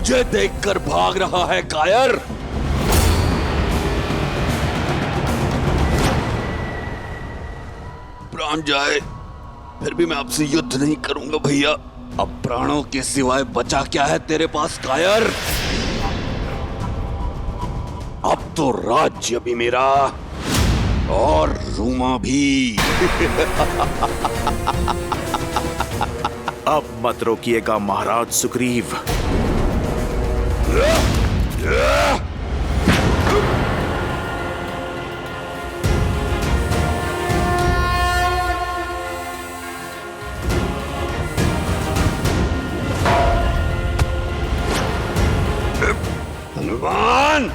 मुझे देखकर भाग रहा है कायर? प्राण जाए फिर भी मैं आपसे युद्ध नहीं करूंगा भैया। अब प्राणों के सिवाय बचा क्या है तेरे पास कायर? अब तो राज्य भी मेरा और रूमा भी। अब मत रोकिएगा महाराज सुग्रीव। हनुमान!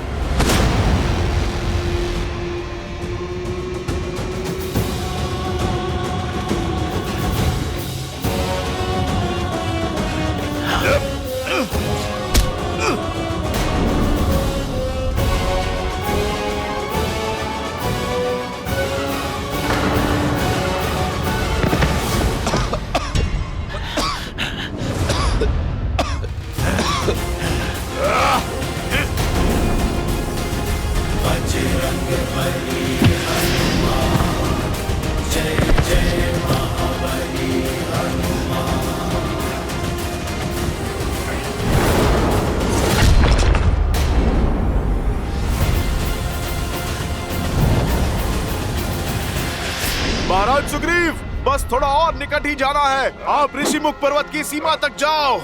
महाराज सुग्रीव, बस थोड़ा और निकट ही जाना है। आप ऋषिमुख पर्वत की सीमा तक जाओ।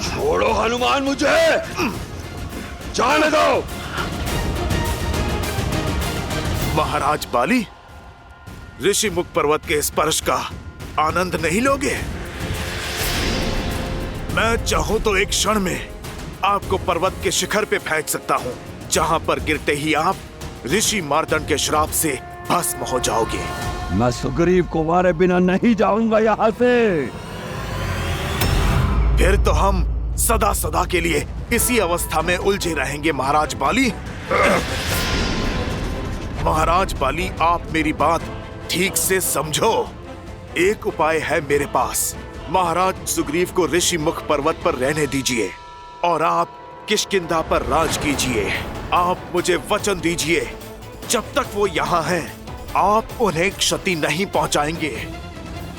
छोड़ो हनुमान, मुझे जाने दो। महाराज बाली, ऋषिमुख पर्वत के स्पर्श का आनंद नहीं लोगे? मैं चाहूं तो एक क्षण में आपको पर्वत के शिखर पे फेंक सकता हूं, जहां पर गिरते ही आप ऋषि मार्तंड के श्राप से भस्म हो जाओगे। मैं सुग्रीव को मारे बिना नहीं जाऊंगा यहाँ से। फिर तो हम सदा सदा के लिए इसी अवस्था में उलझे रहेंगे महाराज बाली। महाराज बाली, आप मेरी बात ठीक से समझो। एक उपाय है मेरे पास। महाराज सुग्रीव को ऋषिमुख पर्वत पर रहने दीजिए और आप किष्किंधा पर राज कीजिए। आप मुझे वचन दीजिए, जब तक वो यहाँ हैं, आप उन्हें क्षति नहीं पहुंचाएंगे,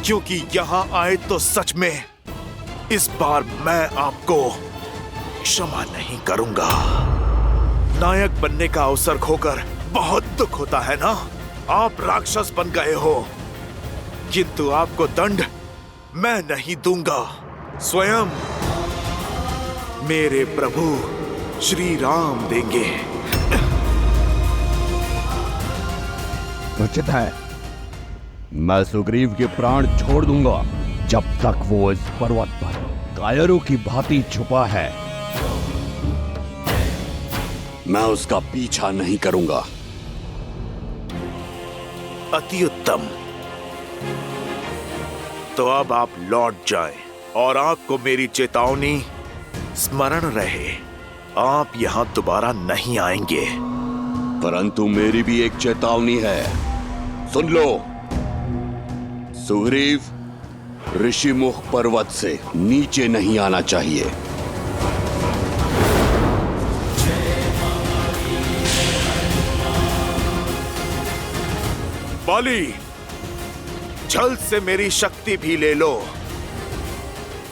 क्योंकि यहाँ आए तो सच में इस बार मैं आपको क्षमा नहीं करूंगा। नायक बनने का अवसर खोकर बहुत दुख होता है ना। आप राक्षस बन गए हो, किंतु आपको दंड मैं नहीं दूंगा। स्वयं मेरे प्रभु श्री राम देंगे। उचित है, मैं सुग्रीव के प्राण छोड़ दूंगा जब तक वो इस पर्वत पर कायरों की भांति छुपा है। मैं उसका पीछा नहीं करूंगा। अति उत्तम। तो अब आप लौट जाएं और आपको मेरी चेतावनी स्मरण रहे, आप यहां दोबारा नहीं आएंगे। परंतु मेरी भी एक चेतावनी है, सुन लो। सुग्रीव ऋषिमुख पर्वत से नीचे नहीं आना चाहिए। बाली, जल्द से मेरी शक्ति भी ले लो,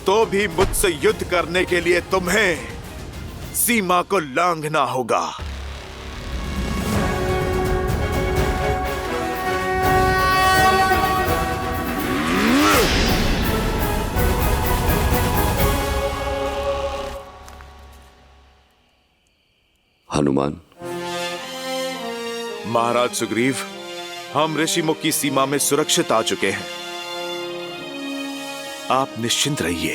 तो भी मुझसे युद्ध करने के लिए तुम्हें सीमा को लांघना होगा। हनुमान। महाराज सुग्रीव, हम ऋषिमुख की सीमा में सुरक्षित आ चुके हैं। आप निश्चिंत रहिए।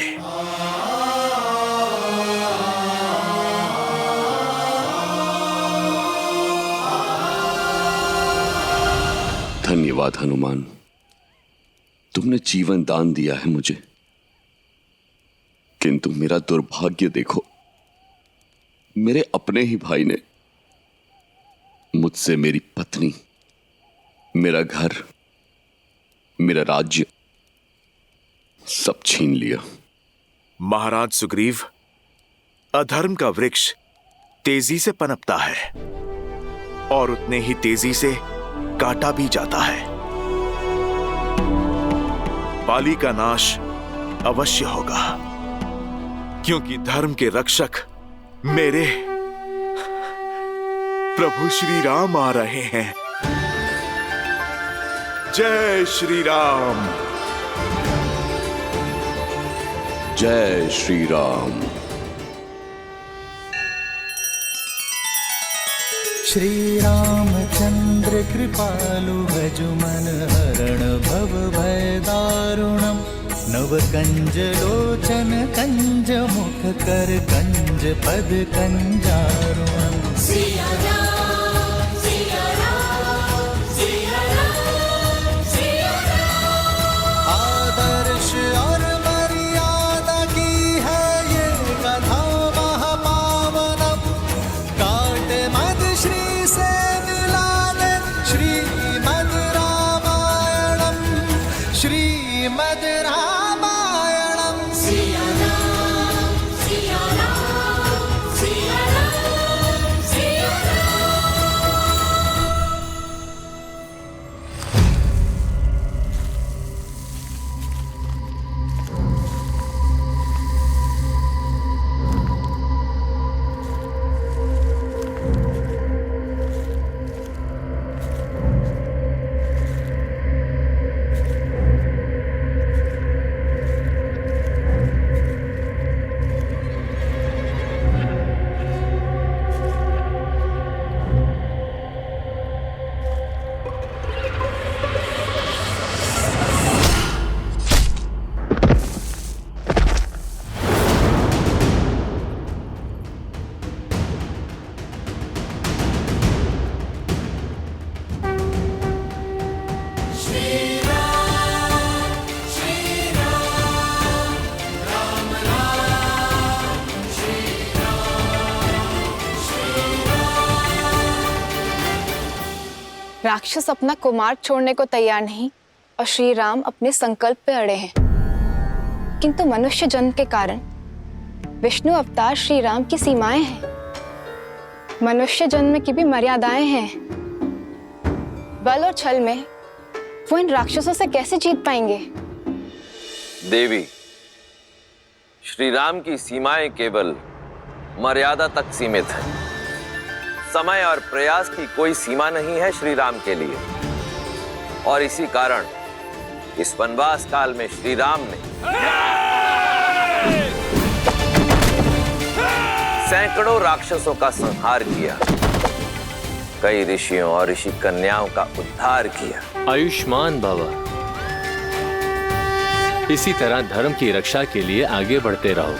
धन्यवाद हनुमान, तुमने जीवन दान दिया है मुझे। किंतु मेरा दुर्भाग्य देखो, मेरे अपने ही भाई ने मुझसे मेरी पत्नी, मेरा घर, मेरा राज्य सब छीन लिया। महाराज सुग्रीव, अधर्म का वृक्ष तेजी से पनपता है और उतने ही तेजी से काटा भी जाता है। बाली का नाश अवश्य होगा, क्योंकि धर्म के रक्षक मेरे प्रभु श्री राम आ रहे हैं। जय श्री राम। जय श्री राम। श्री रामचंद्र कृपालु भजुमन हरण भव भय दारुणम। नव कंज लोचन कंज मुख कर कंज पद कंजारुणम। सिया राम, सिया राम, सिया राम, सिया राम। आदर्श और मर्यादा की है ये कथा महापावनम। काट मद श्री से मिला दे श्रीमद् रामायणम। श्रीमद् रामायणम। सिया राम, सिया राम, सिया राम, सिया राम। राक्षस अपना कुमार छोड़ने को तैयार नहीं और श्री राम अपने संकल्प पे अड़े हैं, किंतु मनुष्य जन्म के कारण विष्णु अवतार श्री राम की सीमाएं हैं। मनुष्य जन्म की भी मर्यादाएं हैं। बल और छल में वो इन राक्षसों से कैसे जीत पाएंगे? देवी, श्री राम की सीमाएं केवल मर्यादा तक सीमित है। समय और प्रयास की कोई सीमा नहीं है श्री राम के लिए, और इसी कारण इस वनवास काल में श्री राम ने सैकड़ों राक्षसों का संहार किया, कई ऋषियों और ऋषि कन्याओं का उद्धार किया। आयुष्मान भव। इसी तरह धर्म की रक्षा के लिए आगे बढ़ते रहो।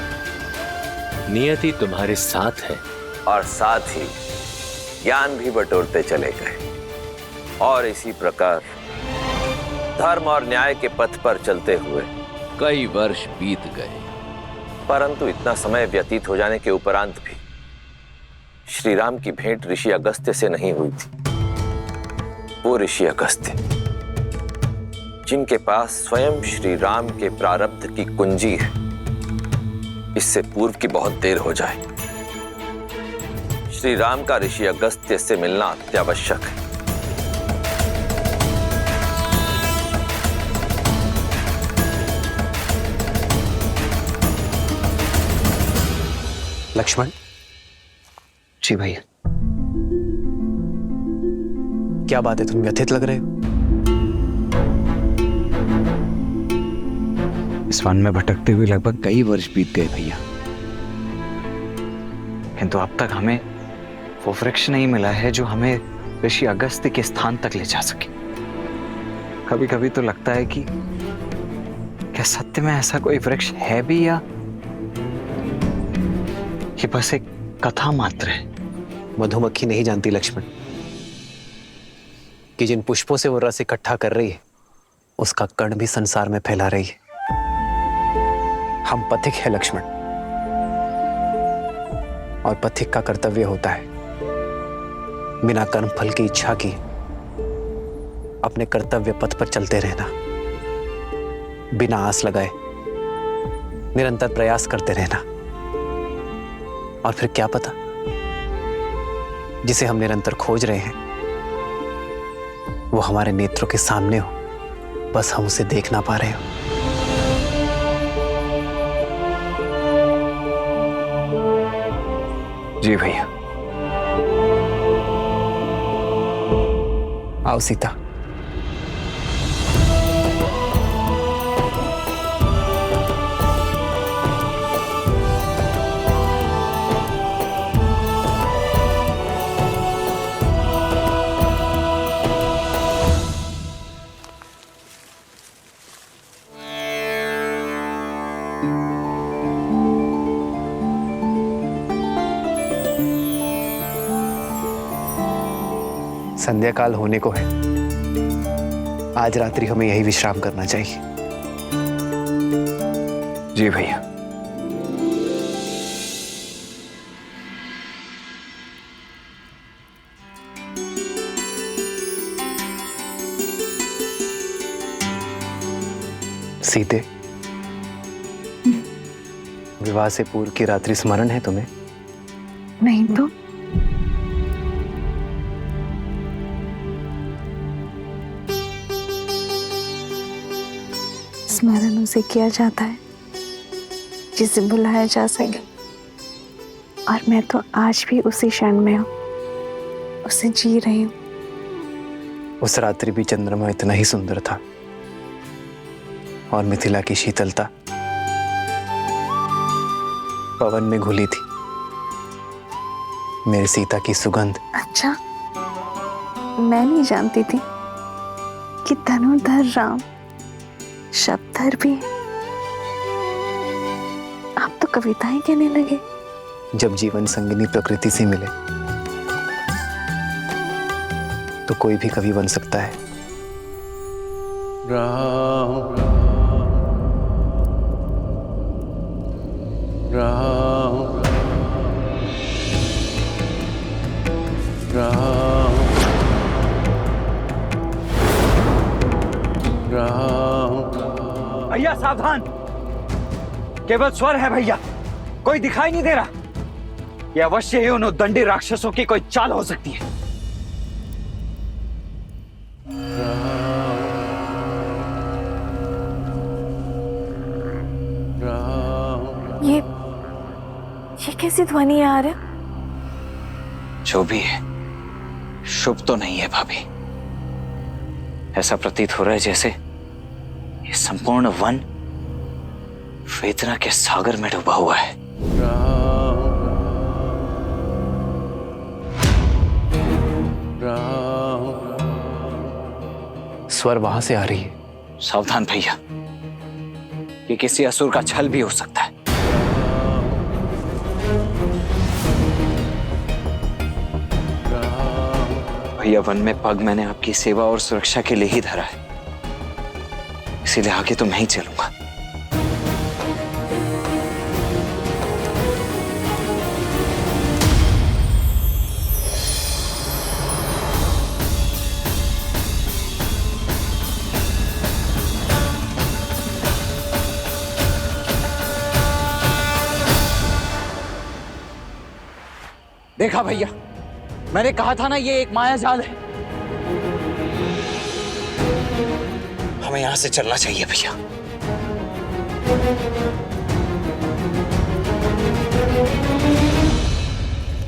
नियति तुम्हारे साथ है। और साथ ही ज्ञान भी बटोरते चले गए, और इसी प्रकार धर्म और न्याय के पथ पर चलते हुए कई वर्ष बीत गए, परंतु इतना समय व्यतीत हो जाने के उपरांत भी श्री राम की भेंट ऋषि अगस्त्य से नहीं हुई थी। वो ऋषि अगस्त्य जिनके पास स्वयं श्री राम के प्रारब्ध की कुंजी है, इससे पूर्व की बहुत देर हो जाए। श्री राम का ऋषि अगस्त्य से मिलना अत्यावश्यक है। लक्ष्मण जी भैया, क्या बात है, तुम व्यथित लग रहे हो? इस वन में भटकते हुए लगभग कई वर्ष बीत गए भैया, किंतु अब तक हमें वो वृक्ष नहीं मिला है जो हमें ऋषि अगस्त्य के स्थान तक ले जा सके। कभी कभी तो लगता है कि क्या सत्य में ऐसा कोई वृक्ष है भी, या ये बस एक कथा मात्र है? मधुमक्खी नहीं जानती लक्ष्मण कि जिन पुष्पों से वो रस इकट्ठा कर रही है उसका कण भी संसार में फैला रही है। हम पथिक है लक्ष्मण, और पथिक का कर्तव्य होता है बिना कर्म फल की इच्छा की अपने कर्तव्य पथ पर चलते रहना, बिना आस लगाए निरंतर प्रयास करते रहना। और फिर क्या पता, जिसे हम निरंतर खोज रहे हैं वो हमारे नेत्रों के सामने हो, बस हम उसे देख ना पा रहे हो। जी भैया। आओ सीता। संध्या काल होने को है, आज रात्रि हमें यही विश्राम करना चाहिए। जी भैया। सीते, विवाह से पूर्व की रात्रि स्मरण है तुम्हें? नहीं तो स्मरण उसे किया जाता है जिसे बुलाया जा सके, और मैं तो आज भी उसी क्षण में हूं, उसे जी रही हूं। उस रात्रि भी चंद्रमा इतना ही सुंदर था, और मिथिला की शीतलता पवन में घुली थी, मेरी सीता की सुगंध। अच्छा, मैं नहीं जानती थी कि धनुर्धर राम शब्दधर भी है। आप तो कविताएं कहने लगे। जब जीवन संगिनी प्रकृति से मिले तो कोई भी कवि बन सकता है। राम राम राम राम। भैया सावधान, केवल स्वर है भैया, कोई दिखाई नहीं दे रहा। यह अवश्य ही उन उद्दंडी राक्षसों की कोई चाल हो सकती है। ये कैसी ध्वनि आ रही? जो भी है, शुभ तो नहीं है भाभी। ऐसा प्रतीत हो रहा है जैसे ये संपूर्ण वन वेदना के सागर में डूबा हुआ है। स्वर वहां से आ रही है। सावधान भैया, ये किसी असुर का छल भी हो सकता है। भैया, वन में पग मैंने आपकी सेवा और सुरक्षा के लिए ही धरा है, इसीलिए आगे तो मैं ही चलूंगा। देखा भैया, मैंने कहा था ना ये एक माया जाल है। हमें यहां से चलना चाहिए भैया।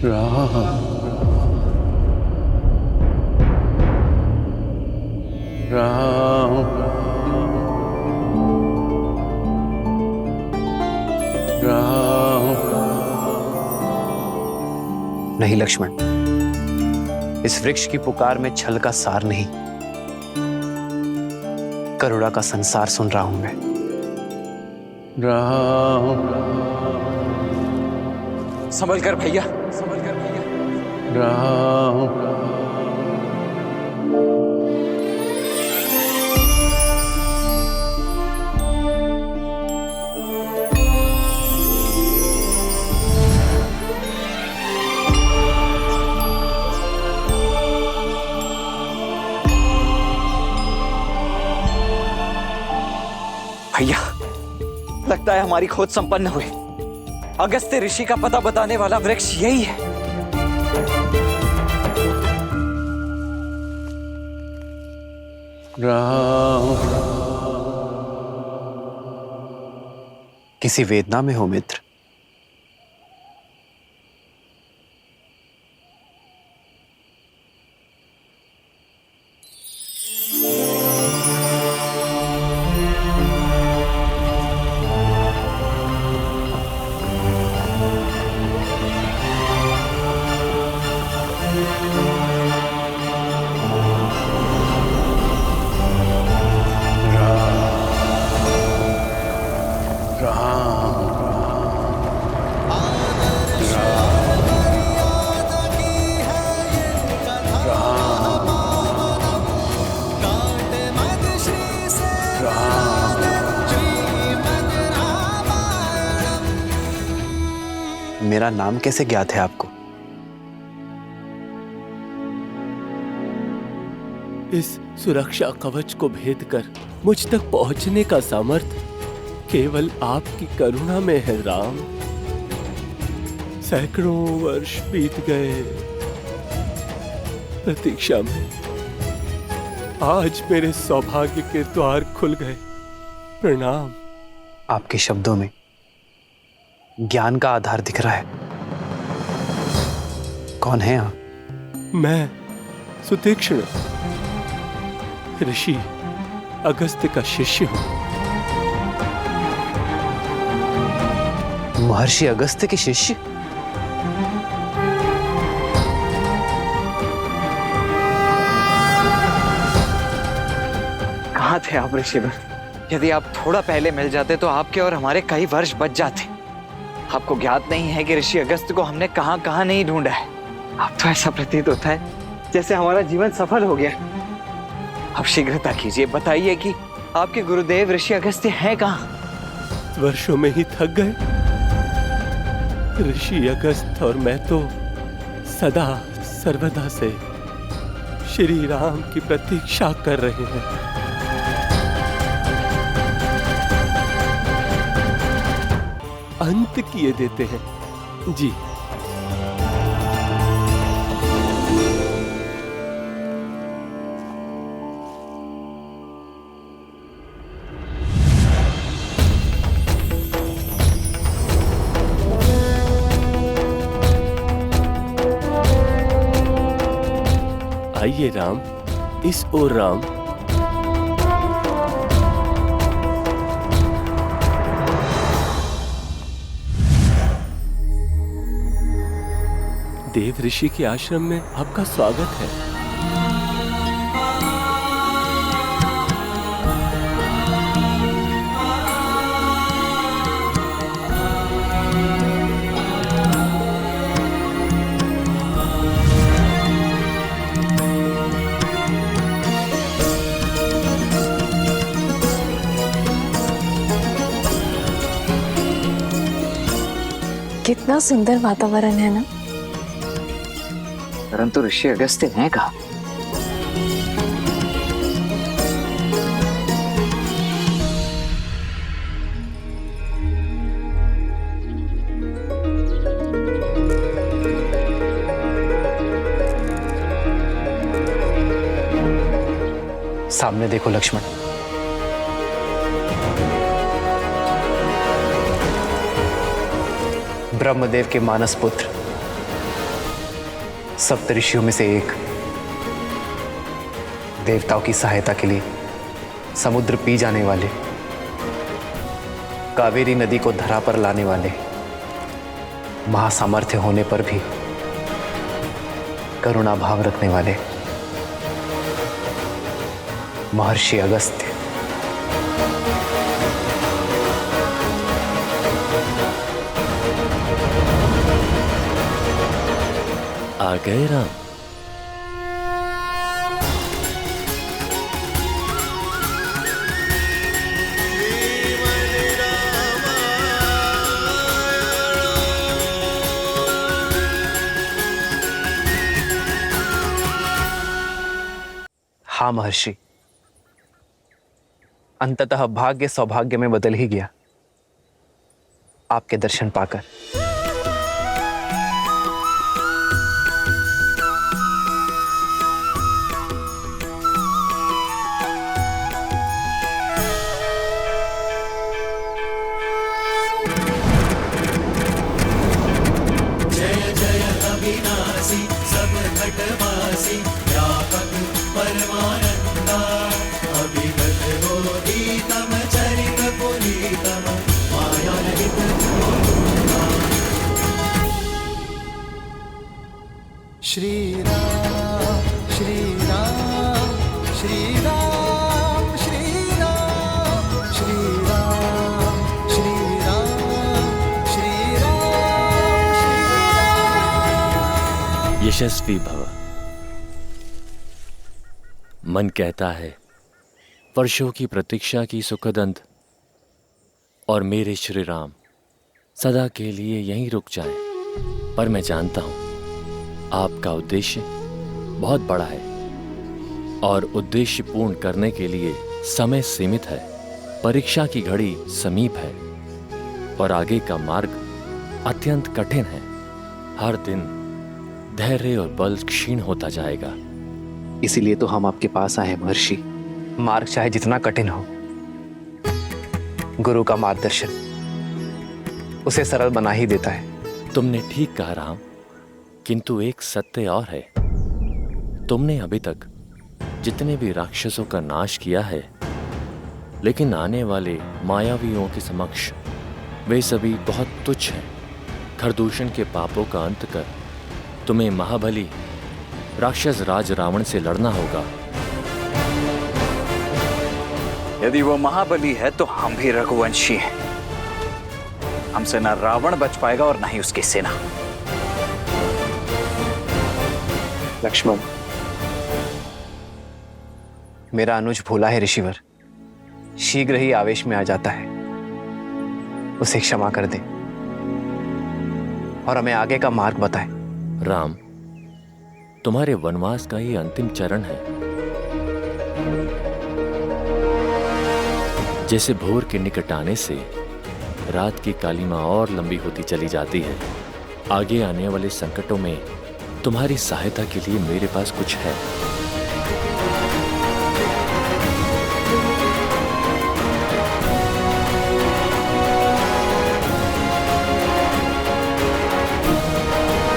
राम राम राम। नहीं लक्ष्मण, इस वृक्ष की पुकार में छल का सार नहीं, करुणा का संसार सुन रहा हूं मैं। राम। संभल कर भैया, संभल कर भैया। राम। भैया, लगता है हमारी खोज संपन्न हुई। अगस्त्य ऋषि का पता बताने वाला वृक्ष यही है। राम। किसी वेदना में हो मित्र? मेरा नाम कैसे ज्ञात है आपको? इस सुरक्षा कवच को भेद कर मुझ तक पहुंचने का सामर्थ्य केवल आपकी करुणा में है राम। सैकड़ों वर्ष बीत गए प्रतीक्षा में, आज मेरे सौभाग्य के द्वार खुल गए। प्रणाम। आपके शब्दों में ज्ञान का आधार दिख रहा है। कौन है आप? मैं सुतीक्ष्ण, ऋषि अगस्त्य का शिष्य हूं। महर्षि अगस्त्य के शिष्य? कहाँ थे आप ऋषिवर? यदि आप थोड़ा पहले मिल जाते तो आपके और हमारे कई वर्ष बच जाते। आपको ज्ञात नहीं है कि ऋषि अगस्त्य को हमने कहां कहां नहीं ढूंढा है। अब तो ऐसा प्रतीत होता है जैसे हमारा जीवन सफल हो गया। अब शीघ्रता कीजिए, बताइए कि आपके गुरुदेव ऋषि अगस्त्य हैं कहां? वर्षों में ही थक गए। ऋषि अगस्त्य और मैं तो सदा सर्वदा से श्री राम की प्रतीक्षा कर रहे हैं। अंत किए देते हैं जी। आइए राम, इस ओर राम। देव ऋषि के आश्रम में आपका स्वागत है। कितना सुंदर वातावरण है ना। परंतु ऋषि अगस्त्य हैं कहाँ? सामने देखो लक्ष्मण। ब्रह्मदेव के मानस पुत्र, सप्त ऋषियों में से एक, देवताओं की सहायता के लिए समुद्र पी जाने वाले, कावेरी नदी को धरा पर लाने वाले, महासामर्थ्य होने पर भी करुणा भाव रखने वाले महर्षि अगस्त्य। आ गए राम। हाँ महर्षि, अंततः भाग्य सौभाग्य में बदल ही गया आपके दर्शन पाकर। जय जय अविनाशी सब घटवासी व्यापक परमानंदा अभिगत बोधितम चरित पुनीतम माया रहित श्री राम श्री राम श्री राम श्री राम श्री राम श्री राम श्री राम। यशस्वी भव। मन कहता है वर्षों की प्रतीक्षा की सुखद अंत और मेरे श्री राम सदा के लिए यहीं रुक जाएं। पर मैं जानता हूं आपका उद्देश्य बहुत बड़ा है और उद्देश्य पूर्ण करने के लिए समय सीमित है। परीक्षा की घड़ी समीप है और आगे का मार्ग अत्यंत कठिन है। हर दिन धैर्य और बल क्षीण होता जाएगा। इसीलिए तो हम आपके पास आए महर्षि। मार्ग चाहे जितना कठिन हो, गुरु का मार्गदर्शन उसे सरल बना ही देता है। तुमने ठीक कहा राम, किंतु एक सत्य और है। तुमने अभी तक जितने भी राक्षसों का नाश किया है, लेकिन आने वाले मायावियों के समक्ष वे सभी बहुत तुच्छ हैं। खरदूषण के पापों का अंत कर तुम्हें महाबली राक्षस राज रावण से लड़ना होगा। यदि वो महाबली है तो हम भी रघुवंशी हैं। हमसे ना रावण बच पाएगा और ना ही उसकी सेना। लक्ष्मण, मेरा अनुज भोला है ऋषिवर, शीघ्र ही आवेश में आ जाता है। उसे क्षमा कर दे और हमें आगे का मार्ग बताए। राम, तुम्हारे वनवास का ही अंतिम चरण है। जैसे भोर के निकट आने से रात की कालिमा और लंबी होती चली जाती है, आगे आने वाले संकटों में तुम्हारी सहायता के लिए मेरे पास कुछ है।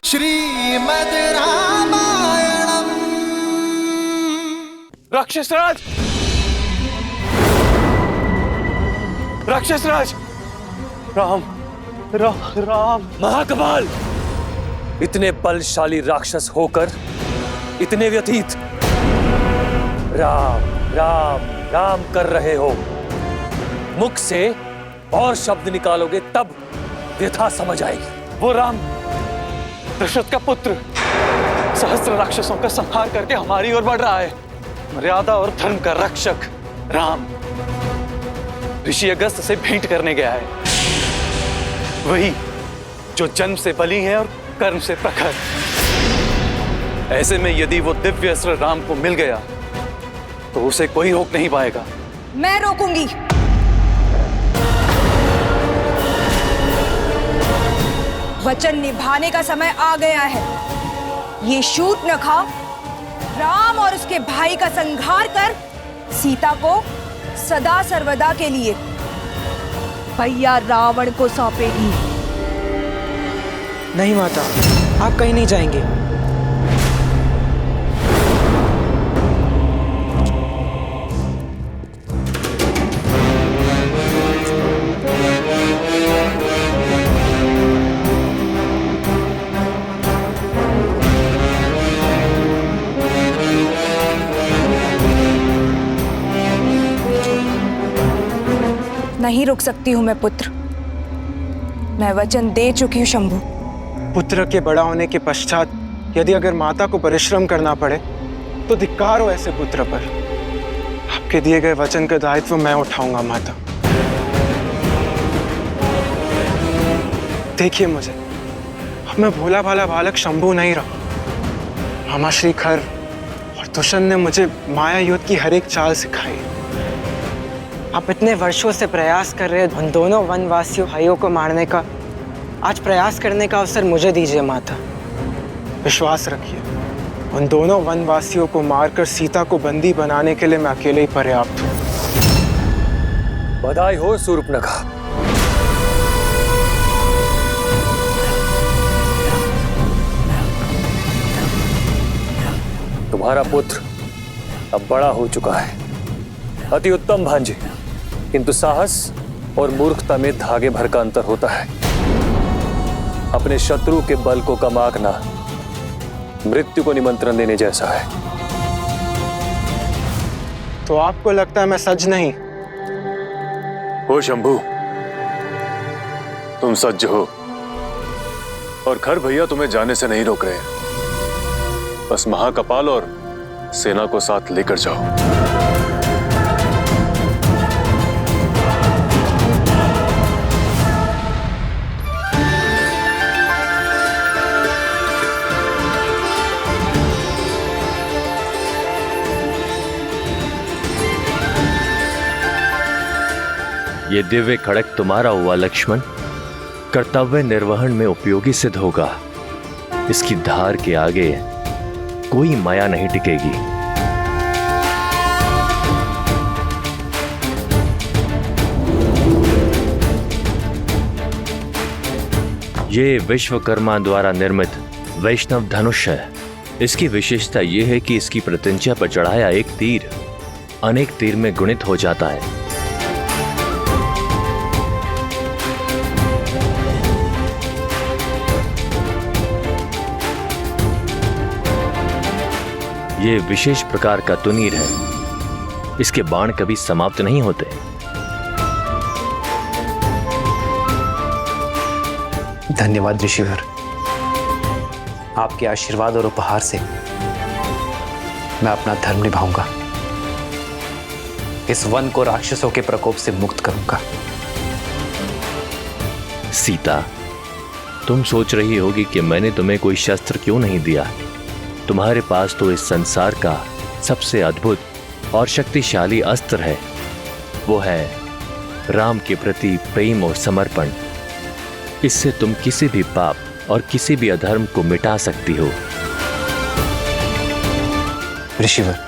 श्रीमद् रामायणम। राक्षसराज, राक्षसराज, राम राम राम। महाकपाल, इतने बलशाली राक्षस होकर इतने व्यतीत राम राम राम कर रहे हो। मुख से और शब्द निकालोगे तब व्यथा समझ आएगी। वो राम दशरथ का पुत्र सहस्त्र राक्षसों का संहार करके हमारी ओर बढ़ रहा है। मर्यादा और धर्म का रक्षक राम ऋषि अगस्त से भेंट करने गया है। वही जो जन्म से बली है और कर्म से प्रखर। ऐसे में यदि वो दिव्य अस्त्र राम को मिल गया तो उसे कोई रोक नहीं पाएगा। मैं रोकूंगी। वचन निभाने का समय आ गया है। ये शूर्पणखा राम और उसके भाई का संहार कर सीता को सदा सर्वदा के लिए भैया रावण को सौंपेगी। नहीं माता, आप कहीं नहीं जाएंगे। नहीं रुक सकती हूँ मैं पुत्र। मैं वचन दे चुकी हूँ शंभु। पुत्र के बड़ा होने के पश्चात यदि अगर माता को परिश्रम करना पड़े तो धिक्कार हो ऐसे पुत्र पर। आपके दिए गए वचन का दायित्व मैं उठाऊंगा माता। देखिए मुझे, अब मैं भोला भाला बालक शंभु नहीं रहा। मामा श्री खर और दुष्यंत ने मुझे माया युद्ध की हर एक चाल सिखाई। आप इतने वर्षों से प्रयास कर रहे उन दोनों वनवासियों भाइयों को मारने का, आज प्रयास करने का अवसर मुझे दीजिए माता। विश्वास रखिए, उन दोनों वनवासियों को मारकर सीता को बंदी बनाने के लिए मैं अकेले ही पर्याप्त हूँ। बधाई हो शूर्पणखा। तुम्हारा पुत्र अब बड़ा हो चुका है, अति उत्तम भांजे, किंतु साहस और मूर्खता में धागे भर का अंतर होता है। अपने शत्रु के बल को कम आंकना मृत्यु को निमंत्रण देने जैसा है। तो आपको लगता है मैं सज नहीं? हो शंभू, तुम सज्ज हो और खर भैया तुम्हें जाने से नहीं रोक रहे। बस महाकपाल और सेना को साथ लेकर जाओ। ये दिव्य खड़क तुम्हारा हुआ लक्ष्मण, कर्तव्य निर्वहन में उपयोगी सिद्ध होगा। इसकी धार के आगे कोई माया नहीं टिकेगी। ये विश्वकर्मा द्वारा निर्मित वैष्णव धनुष है। इसकी विशेषता यह है कि इसकी प्रत्यंचा पर चढ़ाया एक तीर अनेक तीर में गुणित हो जाता है। ये विशेष प्रकार का तुनीर है। इसके बाण कभी समाप्त नहीं होते। धन्यवाद ऋषिवर, आपके आशीर्वाद और उपहार से मैं अपना धर्म निभाऊंगा। इस वन को राक्षसों के प्रकोप से मुक्त करूंगा। सीता, तुम सोच रही होगी कि मैंने तुम्हें कोई शस्त्र क्यों नहीं दिया। तुम्हारे पास तो इस संसार का सबसे अद्भुत और शक्तिशाली अस्त्र है। वो है राम के प्रति प्रेम और समर्पण। इससे तुम किसी भी पाप और किसी भी अधर्म को मिटा सकती हो। ऋषिवर,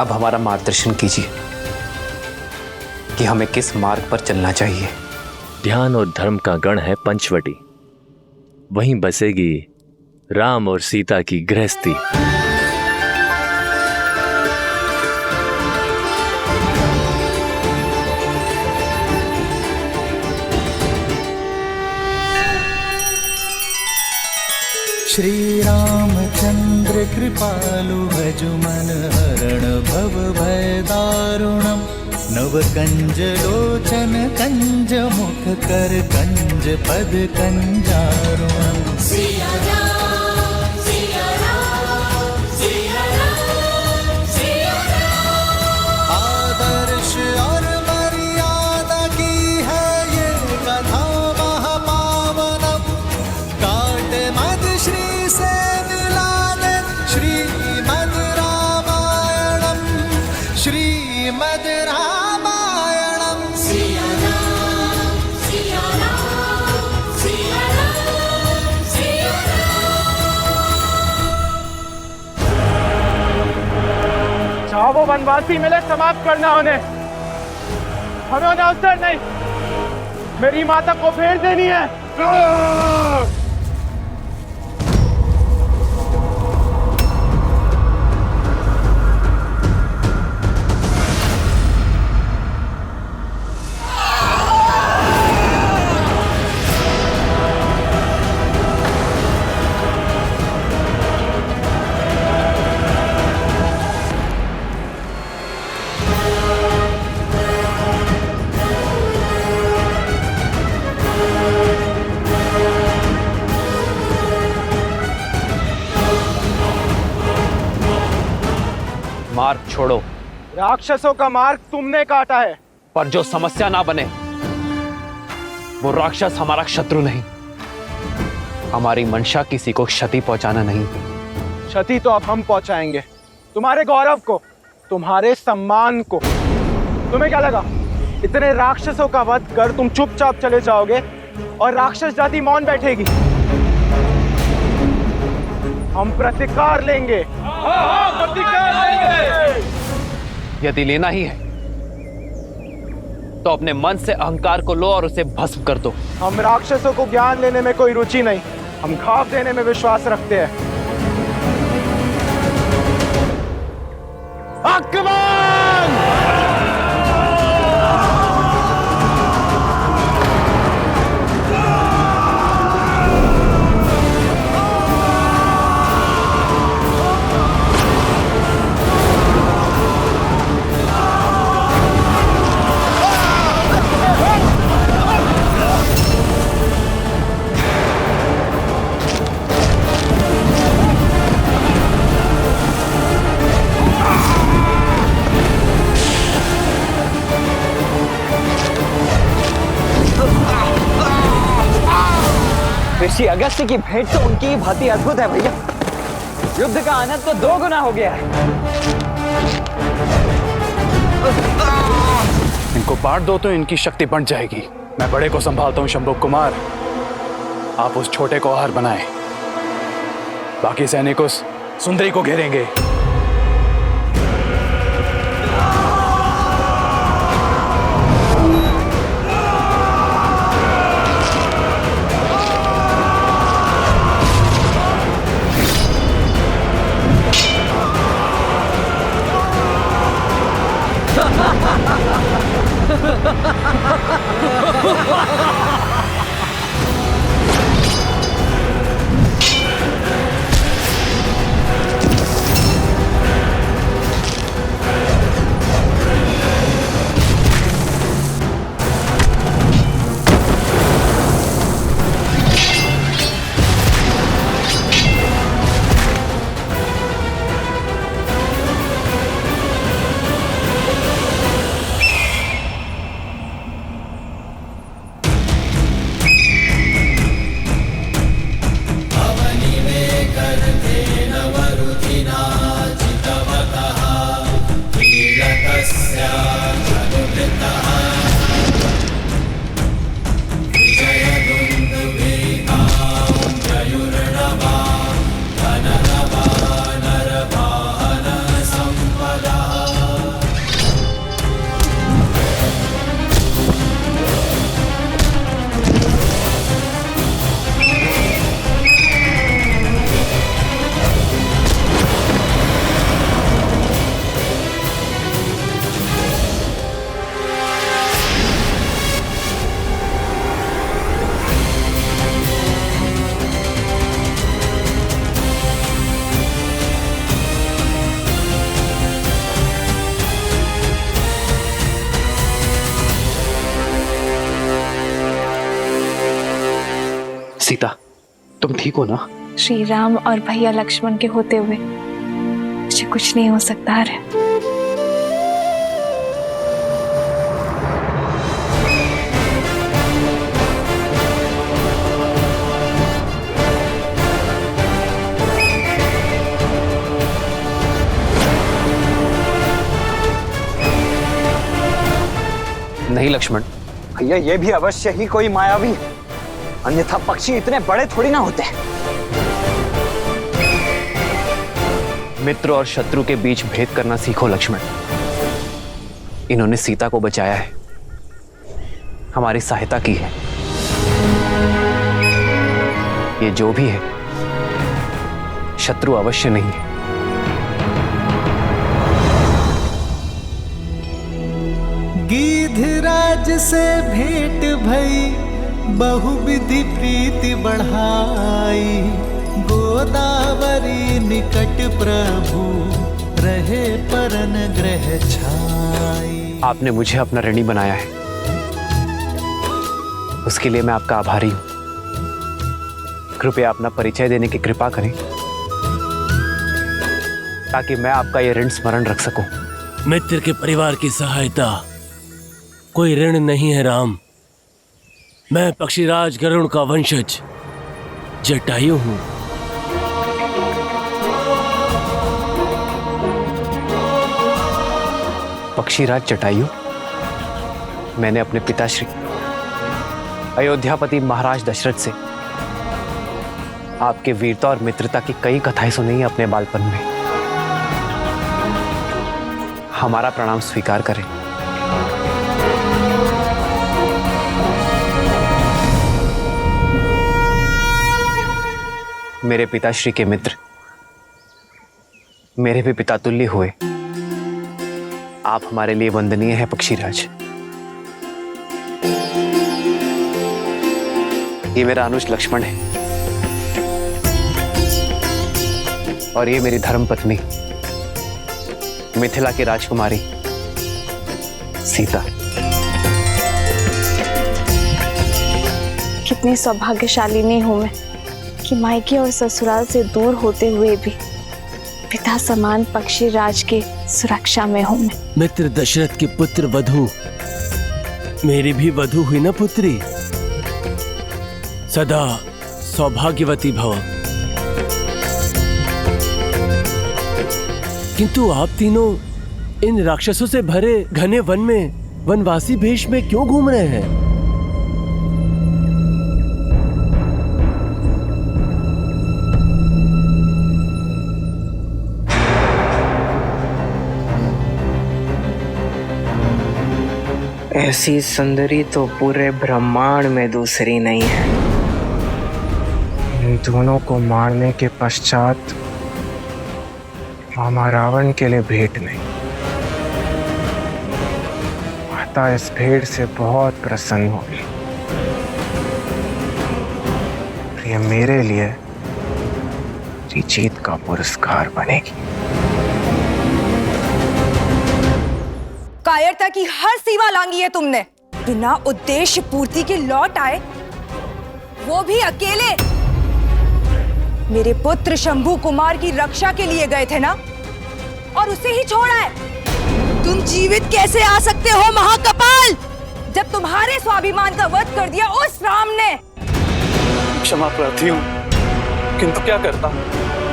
अब हमारा मार्गदर्शन कीजिए कि हमें किस मार्ग पर चलना चाहिए। ध्यान और धर्म का गण है पंचवटी। वहीं बसेगी राम और सीता की गृहस्थी। श्री रामचंद्र कृपालु भजु मन हरण भव भय दारुणम। नव कंज लोचन कंज मुख कर कंज पद कंजारुणम। सिया राम, सिया राम, सिया राम, सिया राम। आदर्श और मर्यादा की है ये कथा महापावनम। काट मद श्री से मिला दे श्रीमद् रामायणम, श्रीमद् रामायणम। सिया राम, सिया राम, सिया राम, सिया चाहो वो वनवासी मिले, समाप्त करना उन्हें। हमें उन्हें अवसर नहीं, मेरी माता को फेर देनी है। मार्ग छोड़ो। राक्षसों का मार्ग तुमने काटा है, पर जो समस्या ना बने वो राक्षस हमारा शत्रु नहीं। हमारी मंशा किसी को क्षति पहुंचाना नहीं। क्षति तो अब हम पहुंचाएंगे, तुम्हारे गौरव को, तुम्हारे सम्मान को। तुम्हें क्या लगा इतने राक्षसों का वध कर तुम चुपचाप चले जाओगे और राक्षस जाति मौन बैठेगी? हम प्रतिकार लेंगे। यदि लेना ही है तो अपने मन से अहंकार को लो और उसे भस्म कर दो। हम राक्षसों को ज्ञान लेने में कोई रुचि नहीं, हम घाव देने में विश्वास रखते हैं। आक्रमण! ऋषि अगस्त्य की भेंट तो उनकी ही भांति अद्भुत है भैया। युद्ध का आनंद तो 2 गुना हो गया है। इनको बांट दो तो इनकी शक्ति बढ़ जाएगी। मैं बड़े को संभालता हूं शंभु कुमार, आप उस छोटे को आहार बनाएं। बाकी सैनिक उस सुंदरी को घेरेंगे। सीता, तुम ठीक हो ना? श्री राम और भैया लक्ष्मण के होते हुए मुझे कुछ नहीं हो सकता है। नहीं लक्ष्मण, भैया ये भी अवश्य ही कोई मायावी है, अन्यथा पक्षी इतने बड़े थोड़ी ना होते। मित्र और शत्रु के बीच भेद करना सीखो लक्ष्मण। इन्होंने सीता को बचाया है, हमारी सहायता की है। ये जो भी है शत्रु अवश्य नहीं है। गिद्धराज से भेंट भई बहुविधि प्रीति बढ़ाई, गोदावरी निकट प्रभु रहे परन ग्रह छाई। आपने मुझे अपना ऋणी बनाया है, उसके लिए मैं आपका आभारी हूं। कृपया अपना परिचय देने की कृपा करें ताकि मैं आपका यह ऋण स्मरण रख सकूं। मित्र के परिवार की सहायता कोई ऋण नहीं है राम। मैं पक्षीराज गरुड़ का वंशज जटायु हूं। पक्षीराज जटायु? मैंने अपने पिताश्री अयोध्यापति महाराज दशरथ से आपके वीरता और मित्रता की कई कथाएं सुनी हैं अपने बालपन में। हमारा प्रणाम स्वीकार करें। मेरे पिताश्री के मित्र, मेरे भी पिता तुल्य हुए आप हमारे लिए वंदनीय हैं पक्षीराज। ये मेरा अनुज लक्ष्मण है और ये मेरी धर्मपत्नी मिथिला की राजकुमारी सीता। कितनी सौभाग्यशालिनी हूं मैं कि मायके और ससुराल से दूर होते हुए भी पिता समान पक्षीराज की सुरक्षा में हूं मैं। मित्र दशरथ की पुत्र वधु मेरी भी वधु हुई ना पुत्री। सदा सौभाग्यवती भव। किंतु आप तीनों इन राक्षसों से भरे घने वन में वनवासी वेश में क्यों घूम रहे हैं? ऐसी सुंदरी तो पूरे ब्रह्मांड में दूसरी नहीं है। इन दोनों को मारने के पश्चात मामा रावण के लिए भेंट नहीं। माता इस भेंट से बहुत प्रसन्न होगी। ये मेरे लिए जीत का पुरस्कार बनेगी। कायरता की हर सीमा लांगी है तुमने। बिना उद्देश्य पूर्ति के लौट आए, वो भी अकेले। मेरे पुत्र शंभू कुमार की रक्षा के लिए गए थे ना, और उसे ही छोड़ा है। तुम जीवित कैसे आ सकते हो महाकपाल, जब तुम्हारे स्वाभिमान का वध कर दिया उस राम ने। क्षमा प्रार्थी हूँ, किंतु क्या करता।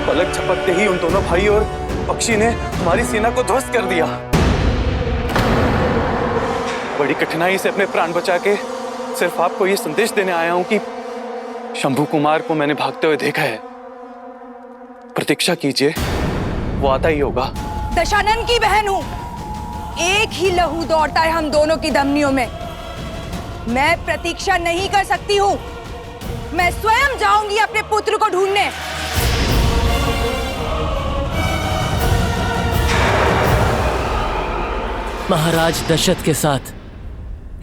पलक झपकते ही उन दोनों भाई और पक्षी ने हमारी सेना को ध्वस्त कर दिया। बड़ी कठिनाई से अपने प्राण बचा के सिर्फ आपको ये संदेश देने आया हूं कि शंभू कुमार को मैंने भागते हुए देखा है। प्रतीक्षा कीजिए, वो आता ही होगा। दशानन की बहन हूं, एक ही लहू दौड़ता है हम दोनों की धमनियों में। मैं प्रतीक्षा नहीं कर सकती हूं। मैं स्वयं जाऊंगी अपने पुत्र को ढूंढने। महाराज दशरथ के साथ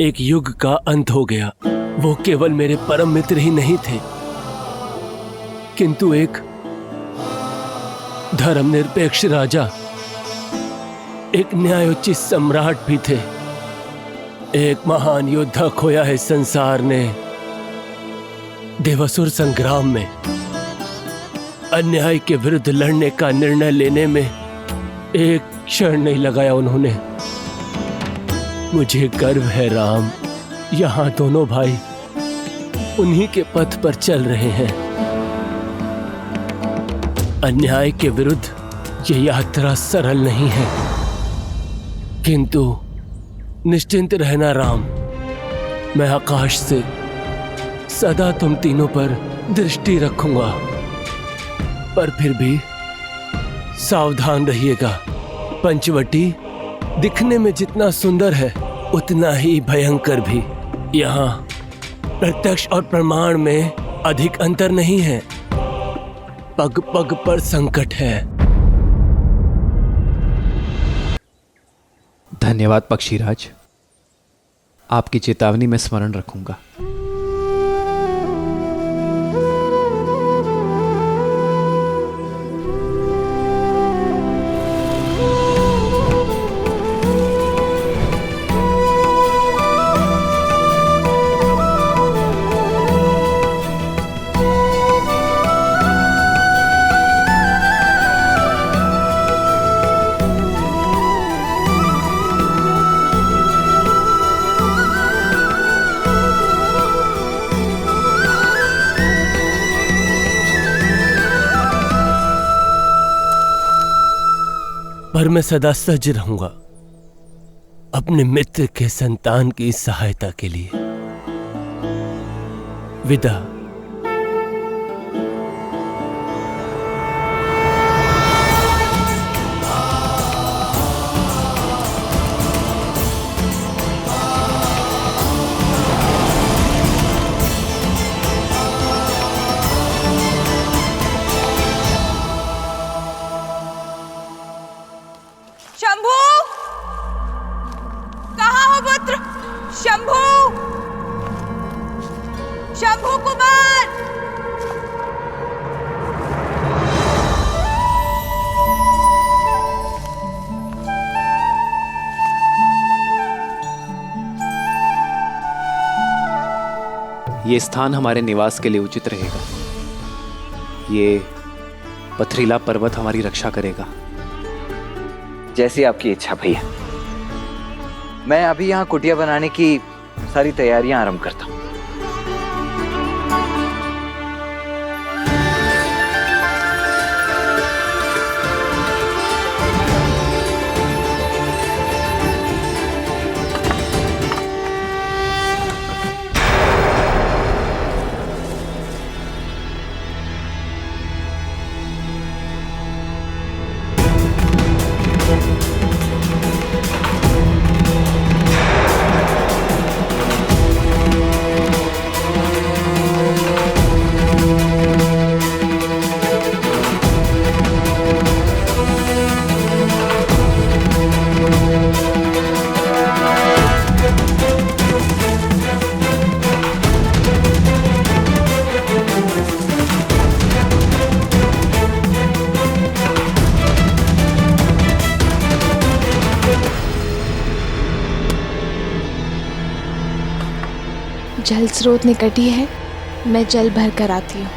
एक युग का अंत हो गया। वो केवल मेरे परम मित्र ही नहीं थे, किंतु एक धर्मनिरपेक्ष राजा, एक न्यायोचित सम्राट भी थे। एक महान योद्धा खोया है संसार ने देवासुर संग्राम में। अन्याय के विरुद्ध लड़ने का निर्णय लेने में एक क्षण नहीं लगाया उन्होंने। मुझे गर्व है राम, यहाँ दोनों भाई उन्हीं के पथ पर चल रहे हैं। अन्याय के विरुद्ध ये यात्रा सरल नहीं है, किंतु निश्चिंत रहना राम, मैं आकाश से सदा तुम तीनों पर दृष्टि रखूंगा। पर फिर भी सावधान रहिएगा। पंचवटी दिखने में जितना सुंदर है उतना ही भयंकर भी। यहाँ प्रत्यक्ष और प्रमाण में अधिक अंतर नहीं है, पग पग पर संकट है। धन्यवाद पक्षीराज, आपकी चेतावनी मैं स्मरण रखूंगा। पर मैं सदा सज्ज रहूंगा। अपने मित्र के संतान की सहायता के लिए। विदा। शंभू, कहाँ हो पुत्र? शंभू, शंभू कुमार। ये स्थान हमारे निवास के लिए उचित रहेगा। ये पथरीला पर्वत हमारी रक्षा करेगा। जैसी आपकी इच्छा भैया। मैं अभी यहाँ कुटिया बनाने की सारी तैयारियां आरंभ करता हूँ। जल स्रोत निकट ही है, मैं जल भर कर आती हूँ।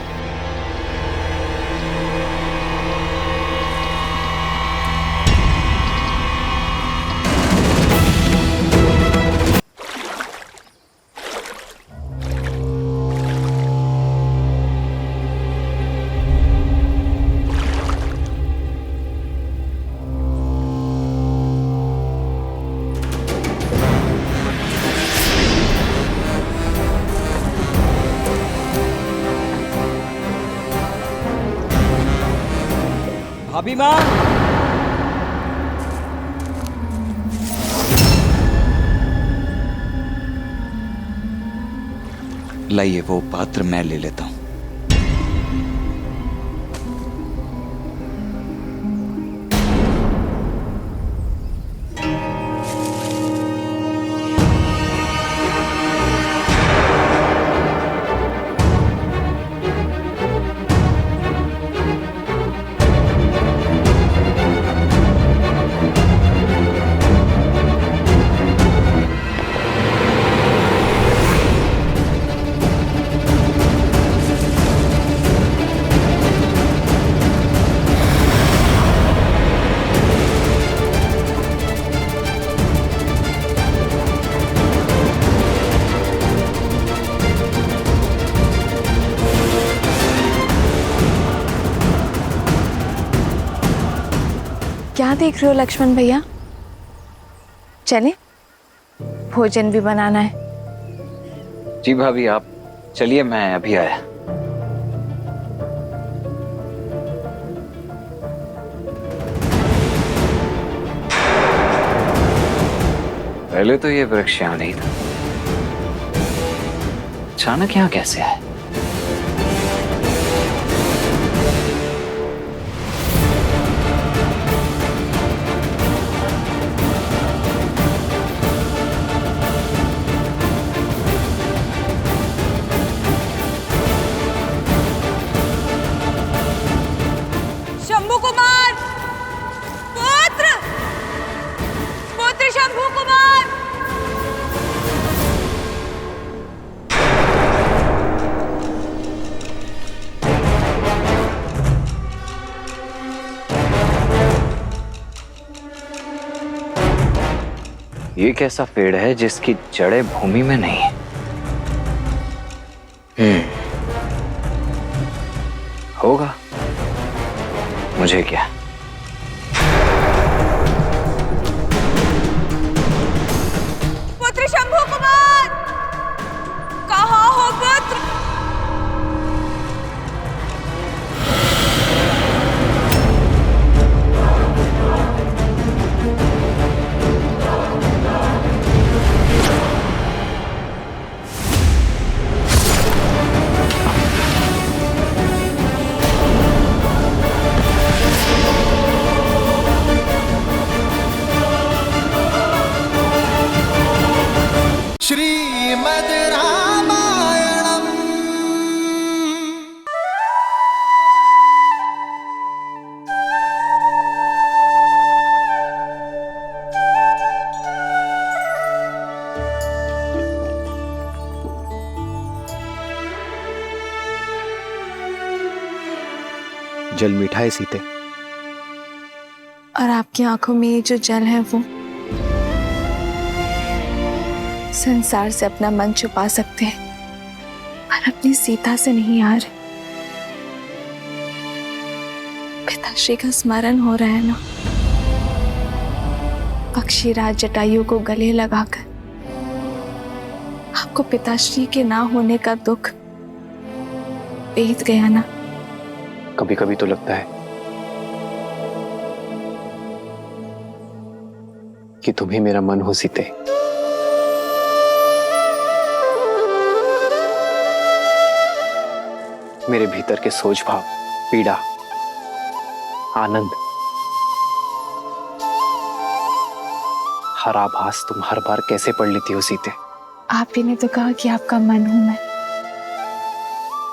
भाभी माँ, लाइए वो पात्र मैं ले लेता हूँ। क्या देख रहे हो लक्ष्मण भैया? चले, भोजन भी बनाना है। जी भाभी, आप चलिए, मैं अभी आया। पहले तो ये वृक्ष यहाँ नहीं था, अचानक यहाँ कैसे आया? शंभू कुमार, पुत्र, पुत्र शंभू कुमार। ये कैसा पेड़ है जिसकी जड़ें भूमि में नहीं है? होगा, मुझे क्या। जल मीठा है सीते, और आपकी आंखों में ये जो जल है वो संसार से अपना मन छुपा सकते हैं, पर अपनी सीता से नहीं यार। पिताश्री का स्मरण हो रहा है ना, पक्षीराज जटायु को गले लगाकर आपको पिताश्री के ना होने का दुख बीत गया ना। कभी कभी तो लगता है कि तुम ही मेरा मन हो सीते। मेरे भीतर के सोच भाव, पीड़ा, आनंद, हर आभास तुम हर बार कैसे पढ़ लेती हो सीते। आप ही ने तो कहा कि आपका मन हूं मैं।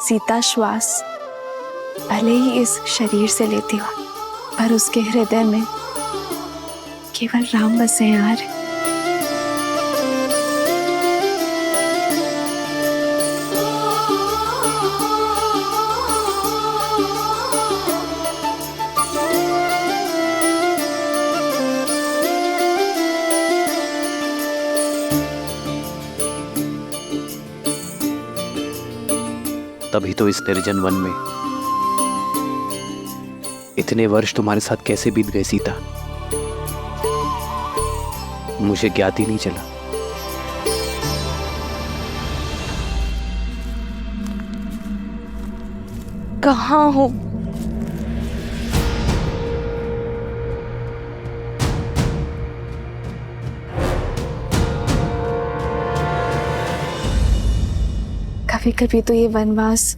सीता श्वास भले ही इस शरीर से लेती हो, पर उसके हृदय में केवल राम बसे हैं यार। तभी तो इस निर्जन वन में इतने वर्ष तुम्हारे साथ कैसे बीत गए सीता, मुझे ज्ञात ही नहीं चला। कहाँ हो? कभी कभी तो ये वनवास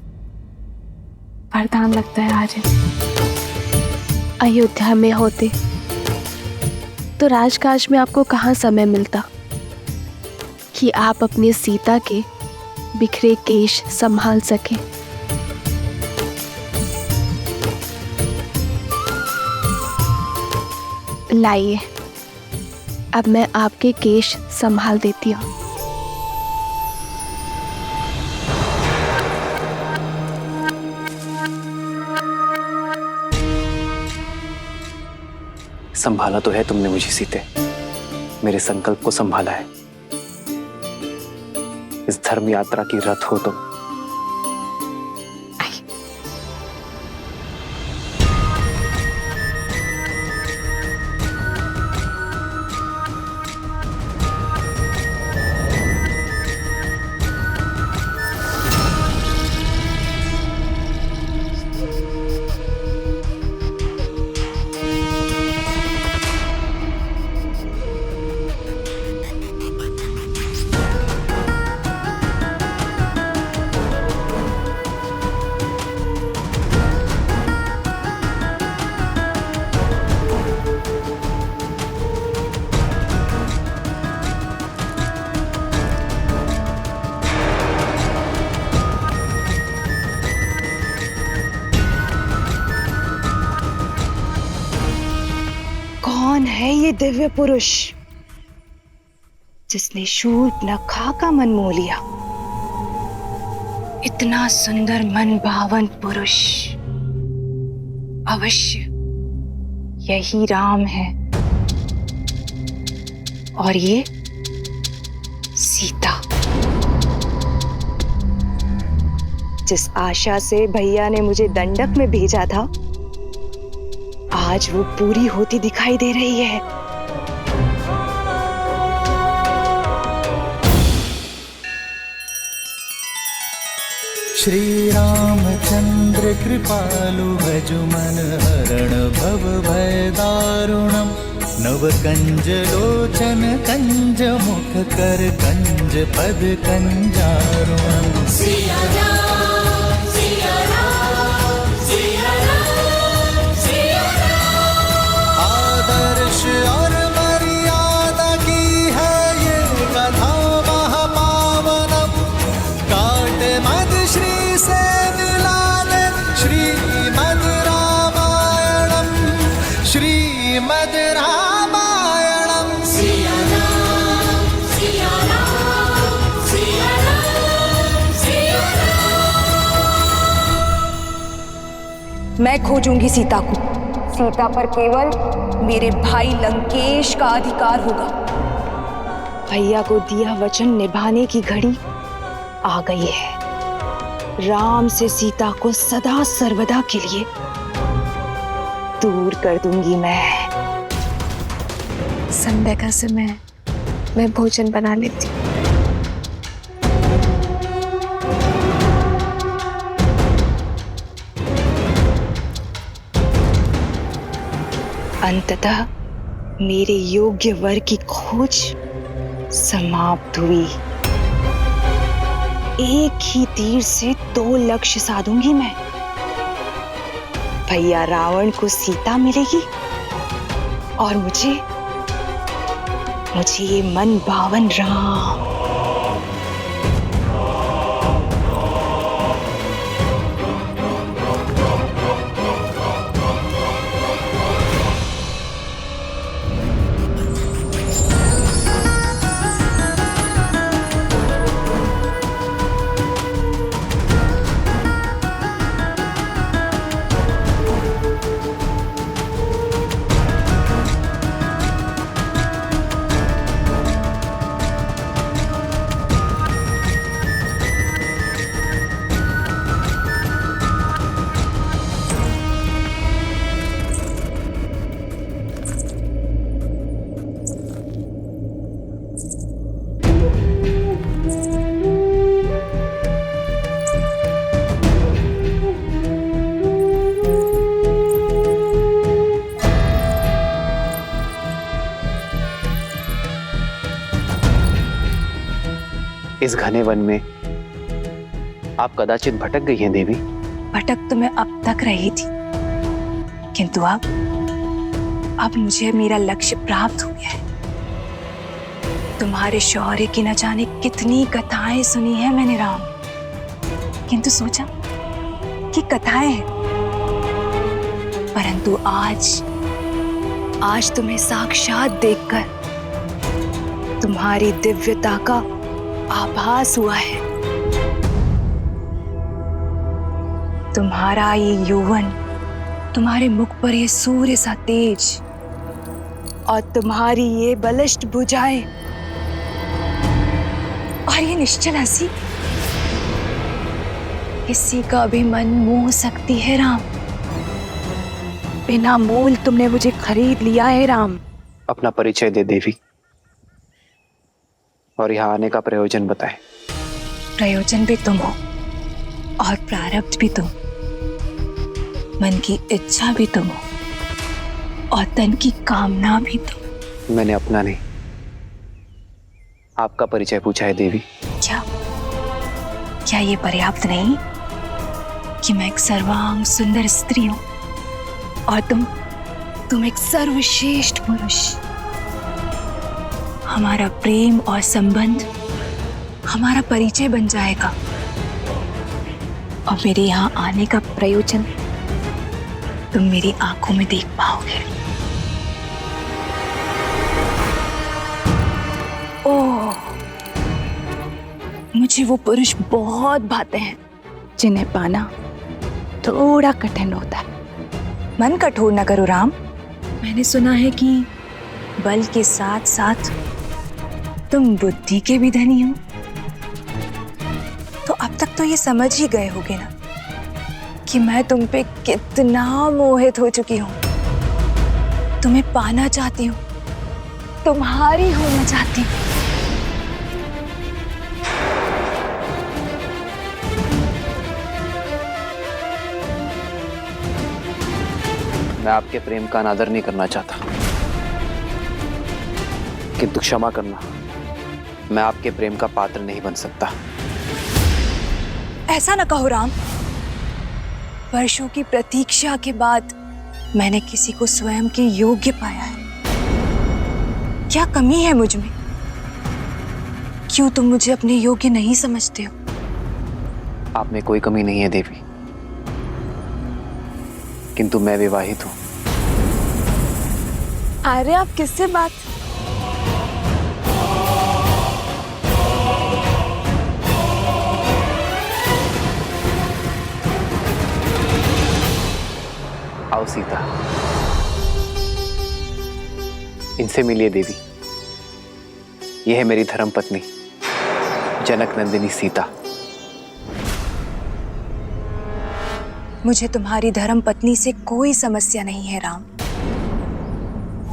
वरदान लगता है आर्यन। अयोध्या में होते तो राजकाज में आपको कहाँ समय मिलता कि आप अपनी सीता के बिखरे केश संभाल सके। लाइए, अब मैं आपके केश संभाल देती हूँ। संभाला तो है तुमने मुझे सीते, मेरे संकल्प को संभाला है। इस धर्म यात्रा की रथ हो तुम। कौन है ये दिव्य पुरुष जिसने शूर्पणखा का मन मोह लिया? इतना सुंदर मन भावन पुरुष अवश्य यही राम है, और ये सीता। जिस आशा से भैया ने मुझे दंडक में भेजा था, आज वो पूरी होती दिखाई दे रही है। श्री रामचंद्र कृपालु भजु मन हरण भव भय दारुणम। नव कंज लोचन कंज मुख कर कंज पद कंजारुणम। सिया राम सिया राम सिया राम सिया राम। आदर्श और मर्यादा की है ये कथा महापावनम। काट मद श्री से मिला ले श्रीमद रामायणम। श्रीमद रामायणम। सिया राम सिया राम सिया राम सिया राम। मैं खोजूंगी सीता को। सीता पर केवल मेरे भाई लंकेश का अधिकार होगा। भैया को दिया वचन निभाने की घड़ी आ गई है। राम से सीता को सदा सर्वदा के लिए दूर कर दूंगी मैं। संध्या का समय मैं भोजन बना लेती हूँ। अंततः मेरे योग्य वर की खोज समाप्त हुई। एक ही तीर से 2 लक्ष्य साधूंगी मैं। भैया रावण को सीता मिलेगी और मुझे ये मन भावन राम। इस घने वन में आप कदाचित भटक गई हैं देवी। भटक तो मैं अब तक रही थी, किंतु अब मुझे मेरा लक्ष्य प्राप्त हो गया है। तुम्हारे शौर्य की न जाने कितनी कथाएं सुनी है मैंने राम, किंतु सोचा कि कथाएं हैं, परंतु आज तुम्हें साक्षात देखकर तुम्हारी दिव्यता का आभास हुआ है। तुम्हारा ये यौवन, तुम्हारे मुख पर ये सूर्य सा तेज और तुम्हारी ये बलिष्ठ भुजाएं और ये निश्चल हंसी किसी का भी मन मोह सकती है राम। बिना मोल तुमने मुझे खरीद लिया है राम। अपना परिचय दे देवी और यहाँ आने का प्रयोजन बताएं। प्रयोजन भी तुम हो और प्रारब्ध भी तुम, मन की इच्छा भी तुम हो और तन की कामना भी तुम। मैंने अपना नहीं, आपका परिचय पूछा है देवी। क्या ये पर्याप्त नहीं कि मैं एक सर्वांग सुंदर स्त्री हूं और तुम एक सर्वश्रेष्ठ पुरुष। हमारा प्रेम और संबंध हमारा परिचय बन जाएगा और मेरे यहाँ आने का प्रयोजन तुम मेरी आंखों में देख पाओगे। ओह, मुझे वो पुरुष बहुत भाते हैं जिन्हें पाना थोड़ा कठिन होता है। मन कठोर न करो राम। मैंने सुना है कि बल के साथ साथ तुम बुद्धि के भी धनी हो, तो अब तक तो ये समझ ही गए होगे ना कि मैं तुम पे कितना मोहित हो चुकी हूं। तुम्हें पाना चाहती हूं, तुम्हारी होना चाहती हूं। मैं आपके प्रेम का अनादर नहीं करना चाहता, किंतु क्षमा करना, मैं आपके प्रेम का पात्र नहीं बन सकता। ऐसा न कहो राम। वर्षों की प्रतीक्षा के बाद मैंने किसी को स्वयं के योग्य पाया है। क्या कमी है मुझ में? क्यों तुम मुझे अपने योग्य नहीं समझते हो? आप में कोई कमी नहीं है देवी, किंतु मैं विवाहित हूं। अरे आप किससे बात? सीता। इनसे मिलिए देवी। यह है मेरी धर्मपत्नी जनक नंदिनी सीता। मुझे तुम्हारी धर्म पत्नी से कोई समस्या नहीं है राम,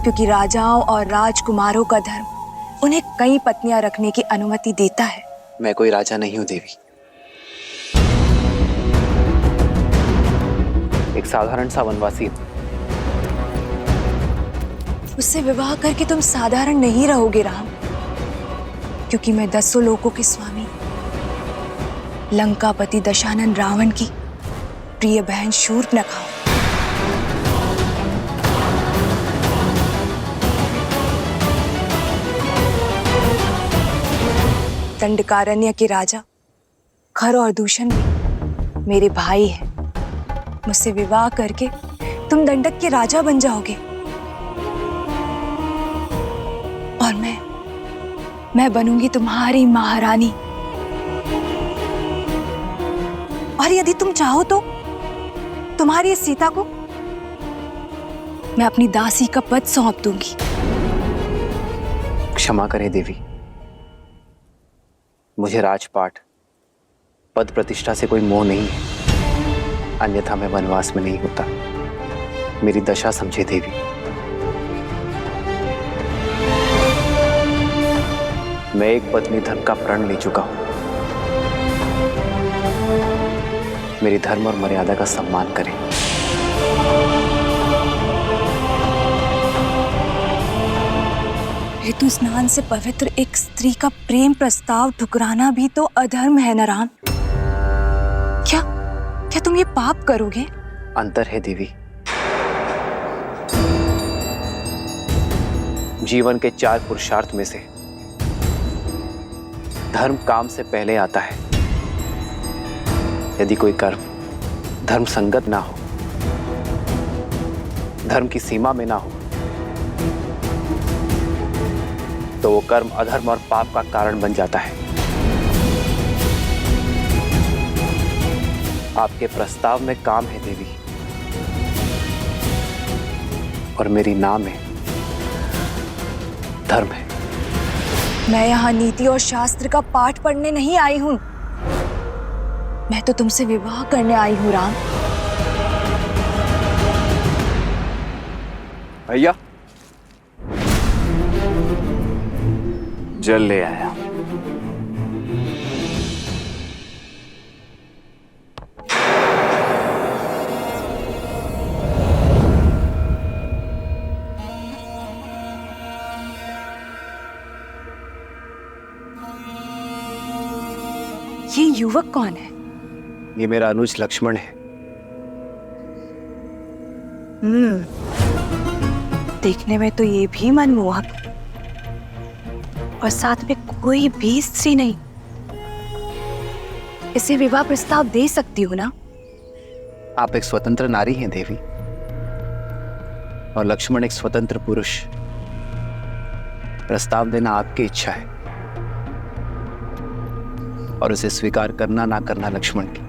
क्योंकि राजाओं और राजकुमारों का धर्म उन्हें कई पत्नियां रखने की अनुमति देता है। मैं कोई राजा नहीं हूं देवी, एक साधारण सा वनवासी हूं। उससे विवाह करके तुम साधारण नहीं रहोगे राम, क्योंकि मैं 10 लोकों के स्वामी लंकापति दशानन रावण की प्रिय बहन शूर्पणखा हूं। दंडकारण्य के राजा खर और दूषण भी मेरे भाई हैं। मुझसे विवाह करके तुम दंडक के राजा बन जाओगे और मैं बनूंगी तुम्हारी महारानी। और यदि तुम चाहो तो तुम्हारी इस सीता को मैं अपनी दासी का पद सौंप दूंगी। क्षमा करें देवी, मुझे राजपाट पद प्रतिष्ठा से कोई मोह नहीं है, अन्यथा मैं वनवास में नहीं होता। मेरी दशा समझे देवी। मैं एक पत्नी धर्म का प्रण ले चुका हूं। मेरी धर्म और मर्यादा का सम्मान करें। ऋतु स्नान से पवित्र एक स्त्री का प्रेम प्रस्ताव ठुकराना भी तो अधर्म है ना राम? क्या तुम ये पाप करोगे? अंतर है देवी। जीवन के 4 पुरुषार्थ में से धर्म काम से पहले आता है। यदि कोई कर्म धर्म संगत ना हो, धर्म की सीमा में ना हो, तो वो कर्म अधर्म और पाप का कारण बन जाता है। आपके प्रस्ताव में काम है देवी, और मेरी नाम है धर्म है। मैं यहाँ नीति और शास्त्र का पाठ पढ़ने नहीं आई हूं, मैं तो तुमसे विवाह करने आई हूं राम। भैया, जल ले आया। ये युवक कौन है? ये मेरा अनुज लक्ष्मण है। देखने में तो ये भी मनमोहक, और साथ में कोई भी स्त्री नहीं। इसे विवाह प्रस्ताव दे सकती हूँ ना? आप एक स्वतंत्र नारी हैं देवी, और लक्ष्मण एक स्वतंत्र पुरुष। प्रस्ताव देना आपकी इच्छा है, और उसे स्वीकार करना ना करना लक्ष्मण की।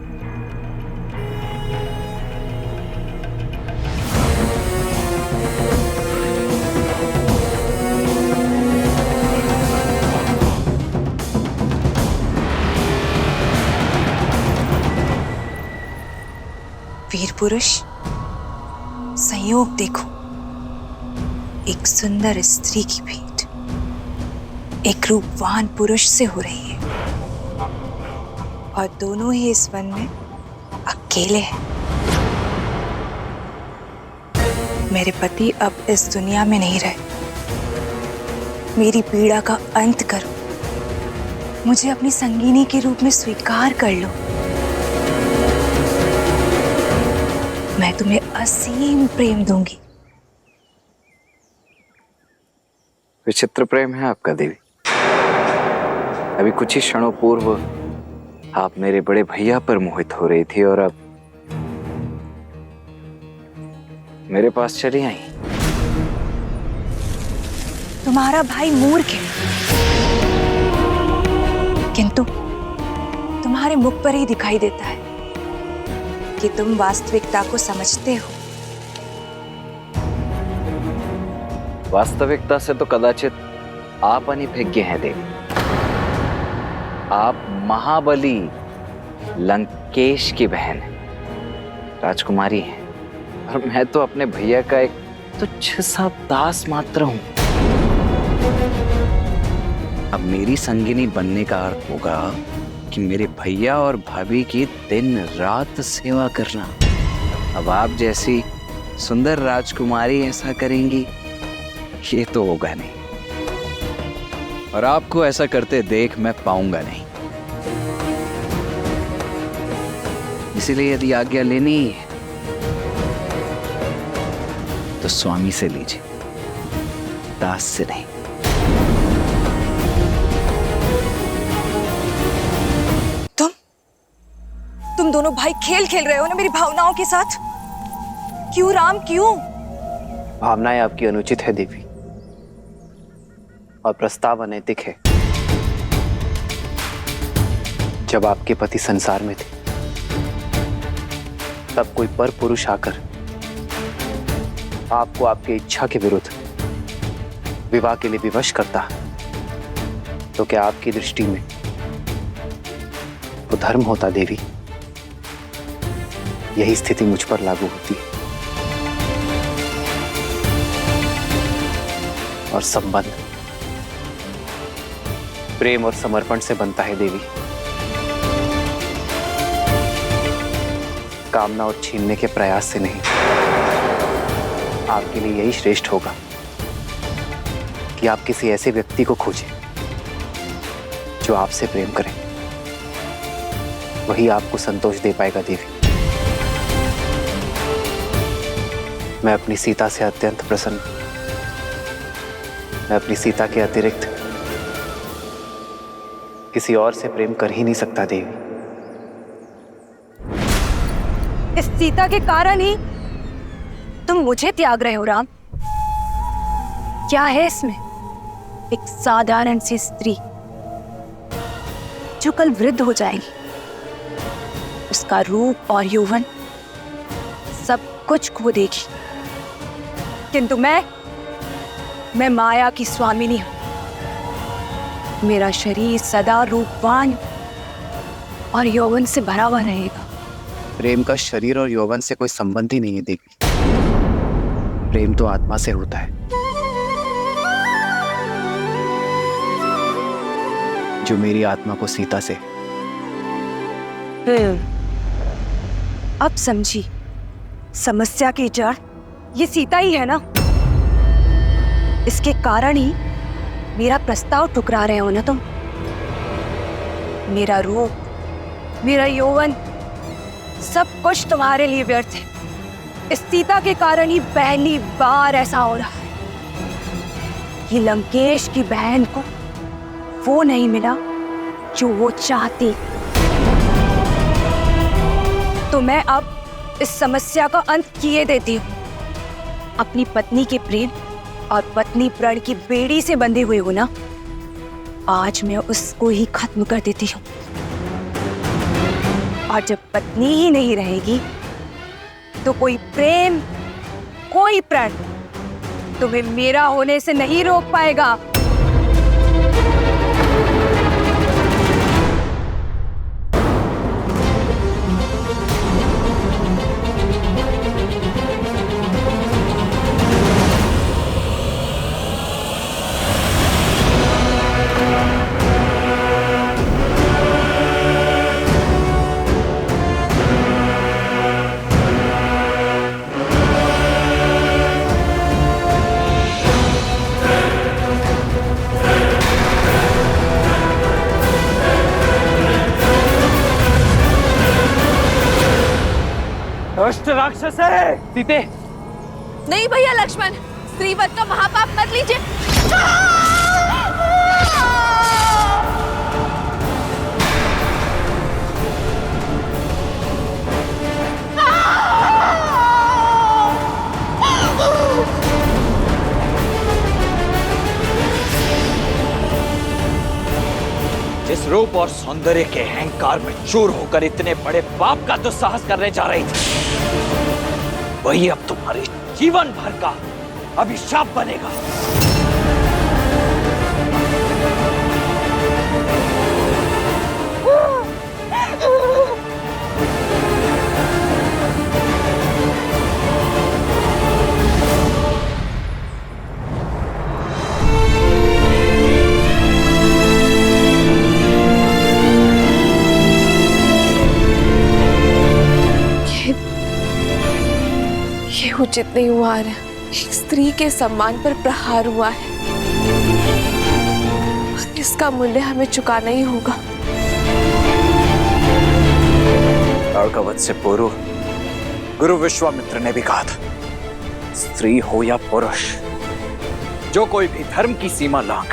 वीर पुरुष, संयोग देखो, एक सुंदर स्त्री की भेंट एक रूपवान पुरुष से हो रही है, और दोनों ही इस वन में अकेले हैं। मेरे पति अब इस दुनिया में नहीं रहे। मेरी पीड़ा का अंत करो, मुझे अपनी संगिनी के रूप में स्वीकार कर लो। मैं तुम्हें असीम प्रेम दूंगी। विचित्र प्रेम है आपका देवी। अभी कुछ ही क्षणों पूर्व आप मेरे बड़े भैया पर मोहित हो रही थी, और अब मेरे पास चली आई। तुम्हारा भाई मूर्ख है, किंतु तुम्हारे मुख पर ही दिखाई देता है कि तुम वास्तविकता को समझते हो। वास्तविकता से तो कदाचित आप अनिभिज्ञ हैं देवी। आप महाबली लंकेश की बहन हैं, राजकुमारी हैं, और मैं तो अपने भैया का एक तुच्छ सा दास मात्र हूं। अब मेरी संगिनी बनने का अर्थ होगा कि मेरे भैया और भाभी की दिन रात सेवा करना। अब आप जैसी सुंदर राजकुमारी ऐसा करेंगी, ये तो होगा नहीं, और आपको ऐसा करते देख मैं पाऊंगा नहीं। इसलिए यदि आज्ञा लेनी है तो स्वामी से लीजिए, दास से नहीं। तुम दोनों भाई खेल खेल रहे हो ना मेरी भावनाओं के साथ। क्यों राम, क्यों? भावनाएं आपकी अनुचित है देवी, और प्रस्ताव अनैतिक है। जब आपके पति संसार में थे तब कोई पर पुरुष आकर आपको आपकी इच्छा के विरुद्ध विवाह के लिए विवश करता, तो क्या आपकी दृष्टि में वो धर्म होता देवी? यही स्थिति मुझ पर लागू होती है। और संबंध प्रेम और समर्पण से बनता है देवी, कामना और छीनने के प्रयास से नहीं। आपके लिए यही श्रेष्ठ होगा कि आप किसी ऐसे व्यक्ति को खोजें जो आपसे प्रेम करे, वही आपको संतोष दे पाएगा देवी। मैं अपनी सीता से अत्यंत प्रसन्न, मैं अपनी सीता के अतिरिक्त किसी और से प्रेम कर ही नहीं सकता देवी। इस सीता के कारण ही तुम मुझे त्याग रहे हो राम। क्या है इसमें? एक साधारण सी स्त्री जो कल वृद्ध हो जाएगी, उसका रूप और यौवन सब कुछ खो देगी, किंतु मैं माया की स्वामिनी हूं। मेरा शरीर सदा रूपवान और यौवन से भरा हुआ रहेगा। प्रेम का शरीर और यौवन से कोई संबंध ही नहीं है देवी। प्रेम तो आत्मा से होता है, जो मेरी आत्मा को सीता से। अब समझी, समस्या की जड़ ये सीता ही है ना। इसके कारण ही मेरा प्रस्ताव ठुकरा रहे हो ना तुम। मेरा रूप, मेरा यौवन सब कुछ तुम्हारे लिए व्यर्थ है। इस सीता के कारण ही पहली बार ऐसा हो रहा है कि लंकेश की बहन को वो नहीं मिला जो वो चाहती। तो मैं अब इस समस्या का अंत किए देती हूँ। अपनी पत्नी के प्रेम और पत्नी प्रण की बेड़ी से बंधे हुए हो ना, आज मैं उसको ही खत्म कर देती हूँ। और जब पत्नी ही नहीं रहेगी तो कोई प्रेम, कोई प्रण तुम्हें मेरा होने से नहीं रोक पाएगा। दुष्ट राक्षस है सीते। नहीं भैया लक्ष्मण, स्त्रीवध का महापाप मत लीजिए। जिस रूप और सौंदर्य के अहंकार में चूर होकर इतने बड़े पाप का दुस्साहस करने जा रही थी, वही अब तुम्हारे जीवन भर का अभिशाप बनेगा। ये उचित नहीं हुआ है। एक स्त्री के सम्मान पर प्रहार हुआ है, इसका मूल्य हमें चुकाना ही होगा। ताड़का वध से पूर्व गुरु विश्वामित्र ने भी कहा था, स्त्री हो या पुरुष, जो कोई भी धर्म की सीमा लांघ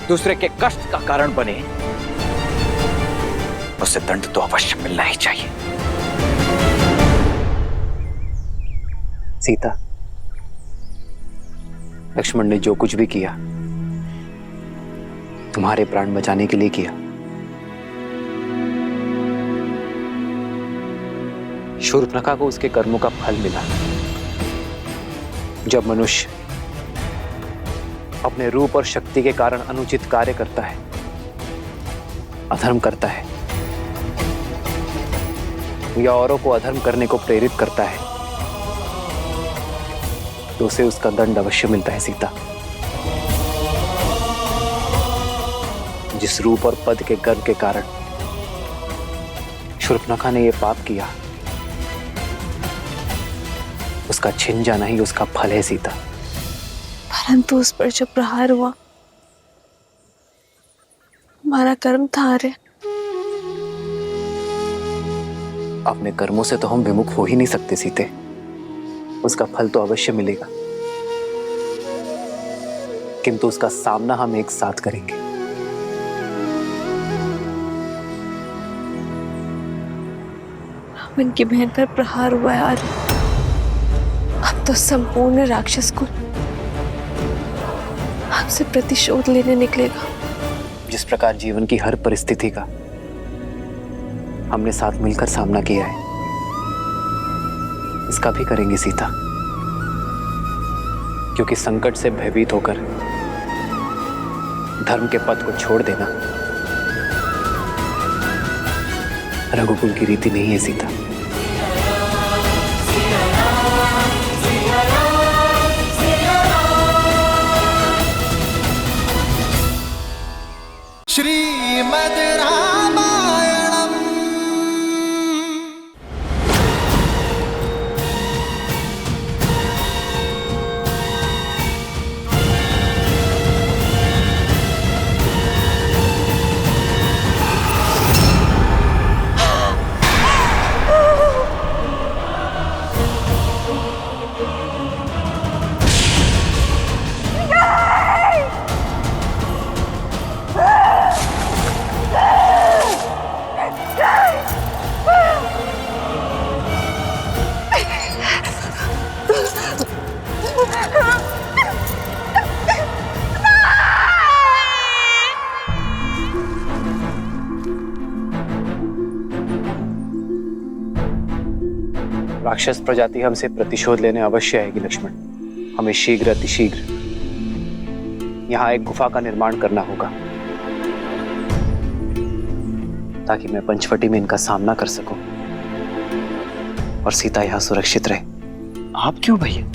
दूसरे के कष्ट का कारण बने, उसे दंड तो अवश्य मिलना ही चाहिए। सीता, लक्ष्मण ने जो कुछ भी किया तुम्हारे प्राण बचाने के लिए किया। शूर्पणखा को उसके कर्मों का फल मिला। जब मनुष्य अपने रूप और शक्ति के कारण अनुचित कार्य करता है, अधर्म करता है या औरों को अधर्म करने को प्रेरित करता है, तो उसे उसका दंड अवश्य मिलता है। सीता, जिस रूप और पद के गर्व के कारण शूर्पणखा ने यह पाप किया, उसका छिन जाना ही उसका फल है। सीता, परंतु उस पर जब प्रहार हुआ, हमारा कर्म था रे। अपने कर्मों से तो हम विमुख हो ही नहीं सकते सीते, उसका फल तो अवश्य मिलेगा, किंतु उसका सामना हम एक साथ करेंगे। रावण की बहन पर प्रहार हुआ यार, अब तो संपूर्ण राक्षस कुल हमसे प्रतिशोध लेने निकलेगा। जिस प्रकार जीवन की हर परिस्थिति का हमने साथ मिलकर सामना किया है, इसका भी करेंगे सीता, क्योंकि संकट से भयभीत होकर धर्म के पथ को छोड़ देना रघुकुल की रीति नहीं है। सीता, श्रीमद् रामायणम्। राक्षस प्रजाति हमसे प्रतिशोध लेने अवश्य आएगी लक्ष्मण। हमें शीघ्र अतिशीघ्र यहाँ एक गुफा का निर्माण करना होगा, ताकि मैं पंचवटी में इनका सामना कर सकूं और सीता यहाँ सुरक्षित रहे। आप क्यों भैया?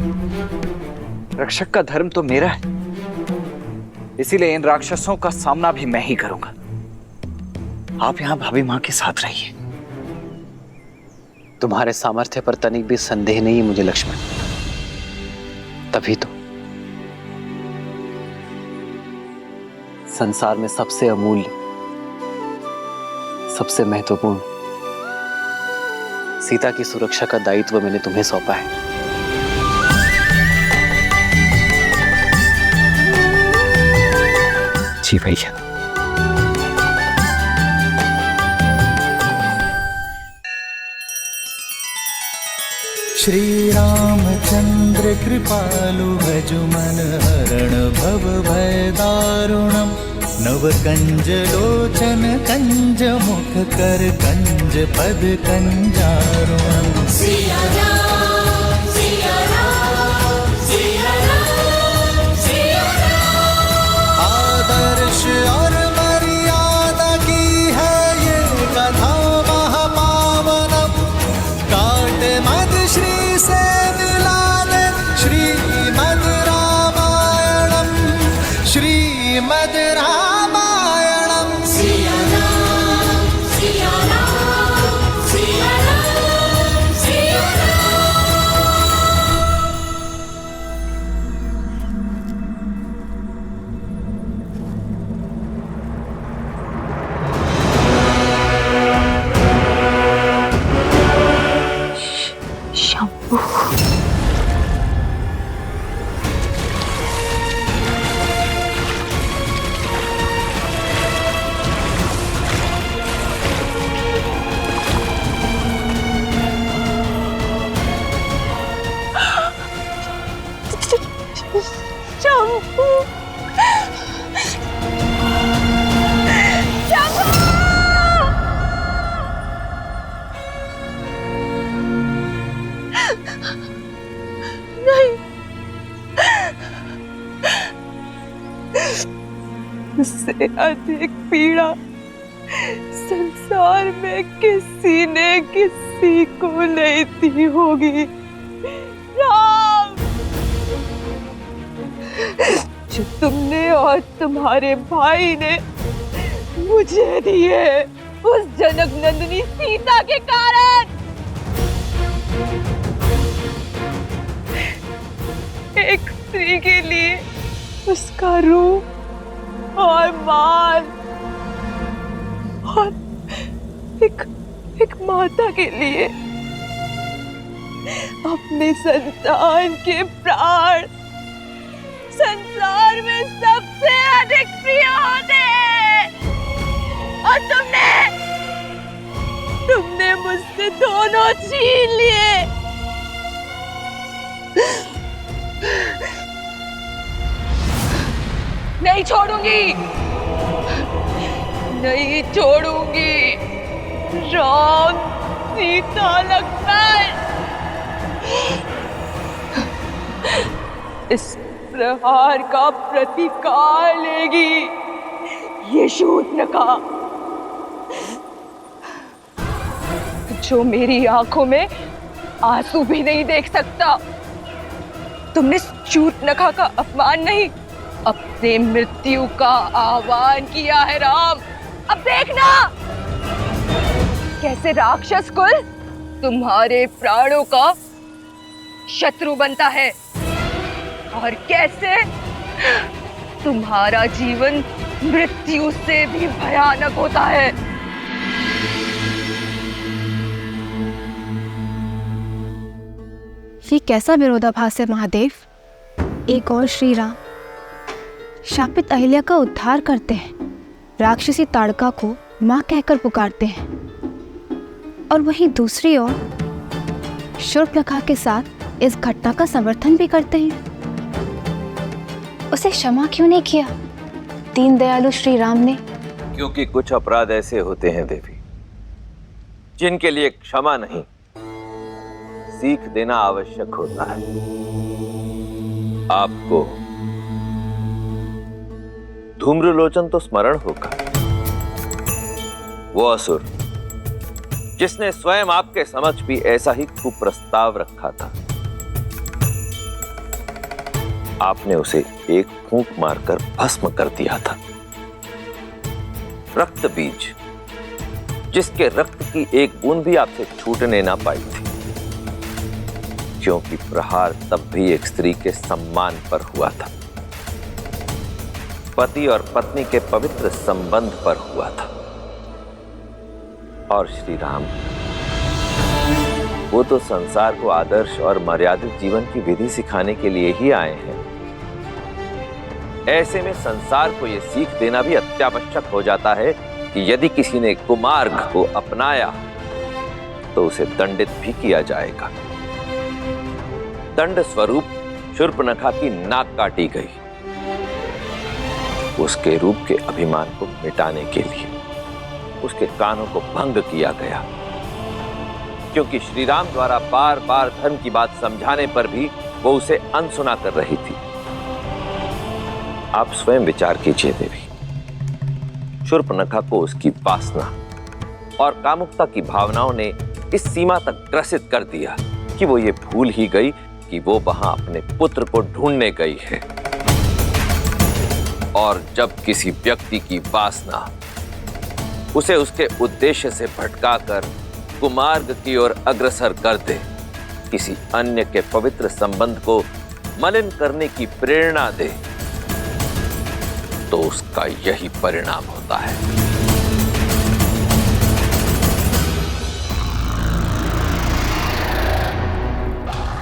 रक्षक का धर्म तो मेरा है, इसीलिए इन राक्षसों का सामना भी मैं ही करूंगा। आप यहाँ भाभी माँ के साथ रहिए। तुम्हारे सामर्थ्य पर तनिक भी संदेह नहीं है मुझे लक्ष्मण, तभी तो संसार में सबसे अमूल्य, सबसे महत्वपूर्ण सीता की सुरक्षा का दायित्व मैंने तुम्हें सौंपा है। जी भैया। श्री रामचंद्र कृपालु भजु मन हरण भव भय दारुणम। नव कंज लोचन कंज मुख कर कंज पद कंजारुणम। सिया राम, सिया राम, सिया राम। इससे अधिक पीड़ा संसार में किसी ने किसी को नहीं दी होगी। राम, जो तुमने और तुम्हारे भाई ने मुझे दिए उस जनक नंदिनी सीता के कारण। एक स्त्री के लिए उसका रूप और मान, और एक माता के लिए अपने संतान के प्राण संसार में सबसे अधिक प्रिय होते हैं। और तुमने मुझसे दोनों छीन लिए। नहीं छोड़ूंगी, नहीं छोड़ूंगी। राम, सीता, लक्ष्मण, इस प्रहार का प्रतिकार लेगी ये शूर्पणखा, जो मेरी आंखों में आंसू भी नहीं देख सकता। तुमने शूर्पणखा का अपमान नहीं, अपने मृत्यु का आह्वान किया है राम। अब देखना कैसे राक्षस कुल तुम्हारे प्राणों का शत्रु बनता है, और कैसे तुम्हारा जीवन मृत्यु से भी भयानक होता है। ये कैसा विरोधाभास है महादेव? एक और श्री राम शापित अहिल्या का उद्धार करते हैं, राक्षसी ताड़का को मां कहकर पुकारते हैं, और वहीं दूसरी ओर शूर्पणखा के साथ इस घटना का समर्थन भी करते हैं। उसे क्षमा क्यों नहीं किया दीन दयालु श्री राम ने? क्योंकि कुछ अपराध ऐसे होते हैं देवी, जिनके लिए क्षमा नहीं, सीख देना आवश्यक होता है। आपको धूम्रलोचन तो स्मरण होगा, वो असुर जिसने स्वयं आपके समक्ष भी ऐसा ही कुप्रस्ताव रखा था। आपने उसे एक फूंक मारकर भस्म कर दिया था। रक्त बीज, जिसके रक्त की एक बूंद भी आपसे छूटने ना पाई थी, क्योंकि प्रहार तब भी एक स्त्री के सम्मान पर हुआ था, पति और पत्नी के पवित्र संबंध पर हुआ था। और श्री राम, वो तो संसार को आदर्श और मर्यादित जीवन की विधि सिखाने के लिए ही आए हैं। ऐसे में संसार को यह सीख देना भी अत्यावश्यक हो जाता है कि यदि किसी ने कुमार्ग को अपनाया तो उसे दंडित भी किया जाएगा। दंड स्वरूप शूर्पणखा की नाक काटी गई, उसके रूप के अभिमान को मिटाने के लिए उसके कानों को भंग किया गया, क्योंकि श्री राम द्वारा बार बार धर्म की बात समझाने पर भी वो उसे अनसुना कर रही थी। आप स्वयं विचार कीजिए देवी, शूर्पणखा को उसकी वासना और कामुकता की भावनाओं ने इस सीमा तक ग्रसित कर दिया कि वो ये भूल ही गई कि वो वहां अपने पुत्र को ढूंढने गई है। और जब किसी व्यक्ति की वासना उसे उसके उद्देश्य से भटकाकर कुमार्ग की ओर अग्रसर कर दे, किसी अन्य के पवित्र संबंध को मलिन करने की प्रेरणा दे, तो उसका यही परिणाम होता है।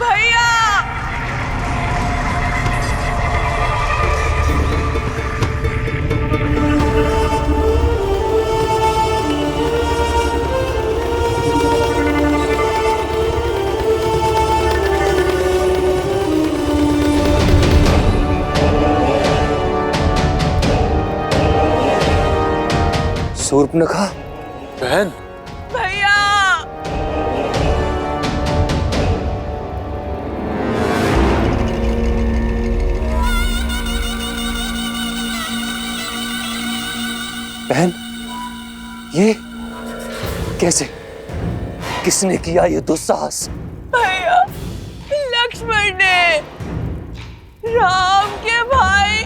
भैया, शूर्पणखा बहन, भैया, बहन, ये कैसे? किसने किया ये दुस्साहस? भैया, लक्ष्मण ने, राम के भाई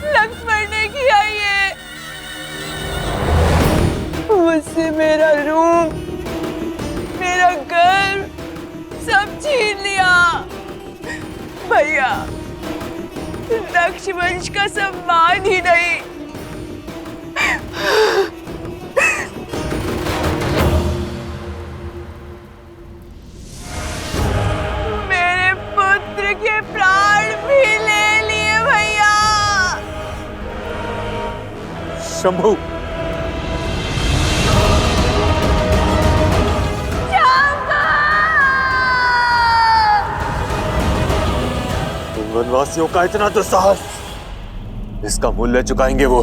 लक्ष्मण ने किया ये। मुझसे मेरा रूप, मेरा घर सब छीन लिया। भैया, रक्षवंश का सम्मान ही नहीं, मेरे पुत्र के प्राण भी ले लिए भैया। शंभू, वनवासियों का इतना दुस्साहस, इसका मूल्य चुकाएंगे वो।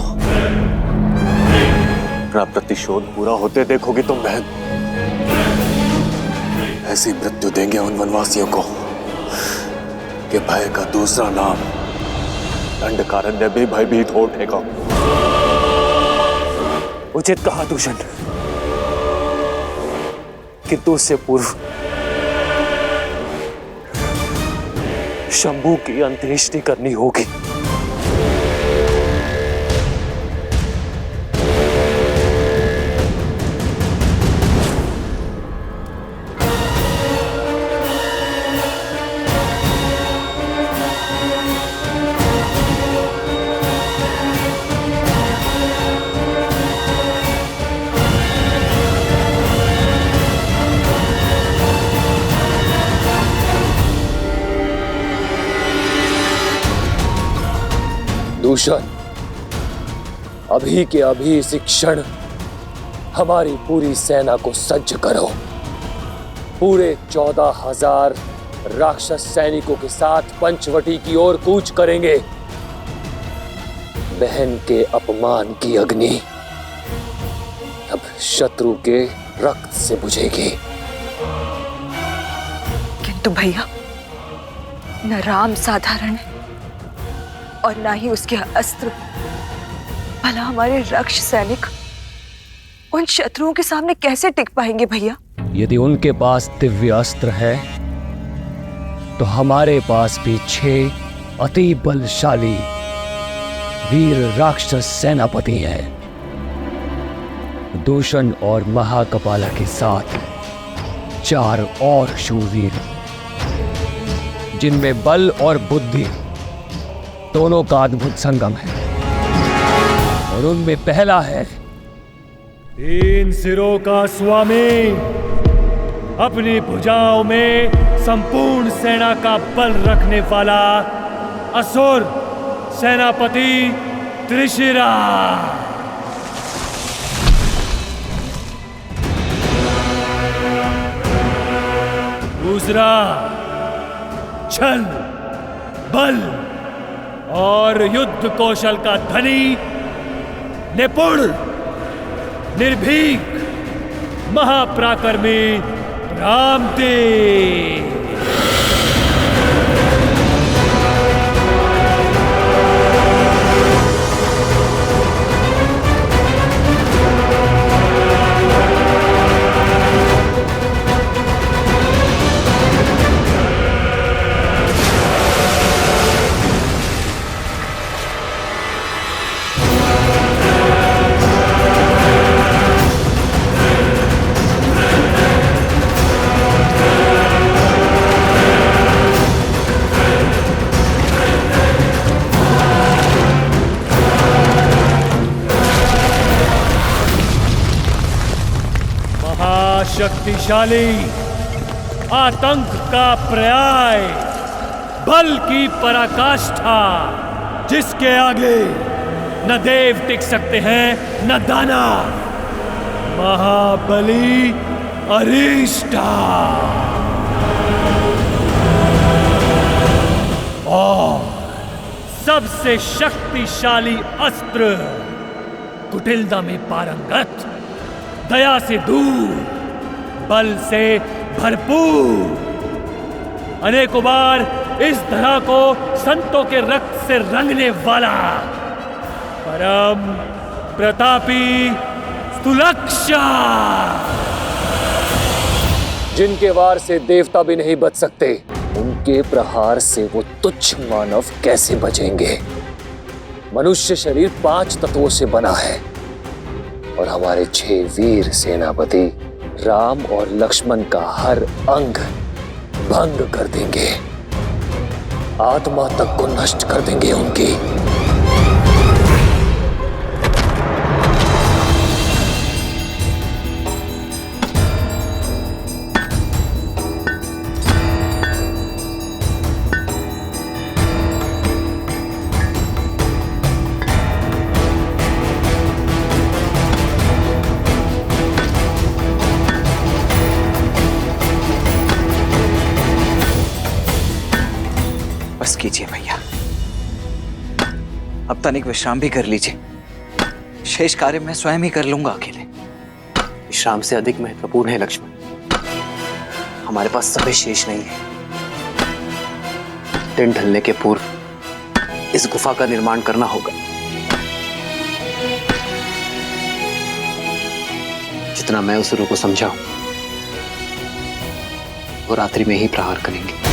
अपना प्रतिशोध पूरा होते देखोगी तुम बहन। ऐसी मृत्यु देंगे उन वनवासियों को कि भय का दूसरा नाम दंडकारण्य भी भयभीत हो उठेगा। उचित कहा दूषण, किंतु उससे पूर्व शंभू की अंत्येष्टि करनी होगी। दूषण, अभी के अभी इसी क्षण हमारी पूरी सेना को सज्ज करो। पूरे 14,000 राक्षस सैनिकों के साथ पंचवटी की ओर कूच करेंगे। बहन के अपमान की अग्नि अब शत्रु के रक्त से बुझेगी। किंतु भैया, न राम साधारण है और ना ही उसके अस्त्र। भला हमारे रक्ष सैनिक उन शत्रुओं के सामने कैसे टिक पाएंगे भैया? यदि उनके पास दिव्य अस्त्र है तो हमारे पास भी 6 अति बलशाली वीर राक्षस सेनापति हैं। दूषण और महाकपाला के साथ 4 और शूरवीर, जिनमें बल और बुद्धि दोनों का अद्भुत संगम है। और उनमें पहला है 3 सिरों का स्वामी, अपनी भुजाओं में संपूर्ण सेना का बल रखने वाला असुर सेनापति त्रिशिरा। दूसरा छल, बल और युद्ध कौशल का धनी, निपुण, निर्भीक, महापराक्रमी रामदेव। शक्तिशाली, आतंक का पर्याय, बल की पराकाष्ठा, जिसके आगे न देव टिक सकते हैं न दानव, महाबली अरिष्टा। और सबसे शक्तिशाली अस्त्र, कुटिलता में पारंगत, दया से दूर, बल से भरपूर, अनेकों बार इस धरा को संतों के रक्त से रंगने वाला परम प्रतापी स्तुलक्षा। जिनके वार से देवता भी नहीं बच सकते, उनके प्रहार से वो तुच्छ मानव कैसे बचेंगे? मनुष्य शरीर 5 तत्वों से बना है और हमारे 6 वीर सेनापति राम और लक्ष्मण का हर अंग भंग कर देंगे, आत्मा तक को नष्ट कर देंगे उनकी। बस कीजिए भैया, अब तनिक विश्राम भी कर लीजिए। शेष कार्य मैं स्वयं ही कर लूंगा अकेले। विश्राम से अधिक महत्वपूर्ण है लक्ष्मण, हमारे पास समय शेष नहीं है। दिन ढलने के पूर्व इस गुफा का निर्माण करना होगा। जितना मैं असुरों को समझा हूं, वो रात्रि में ही प्रहार करेंगे।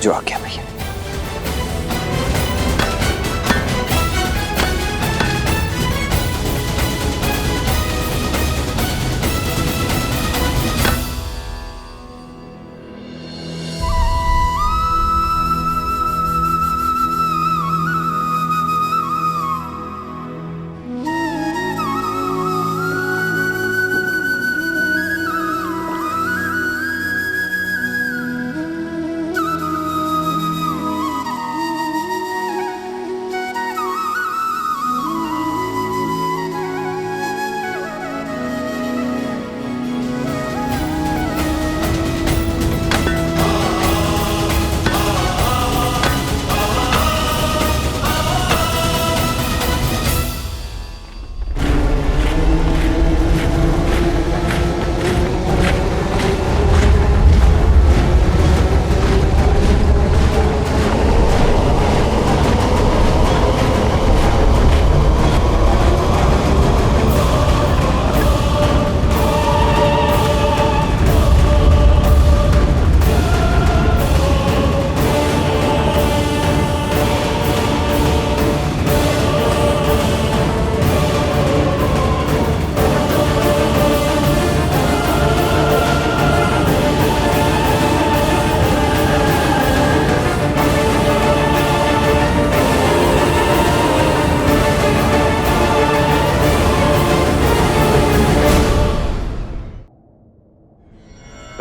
जो आ गया भैया।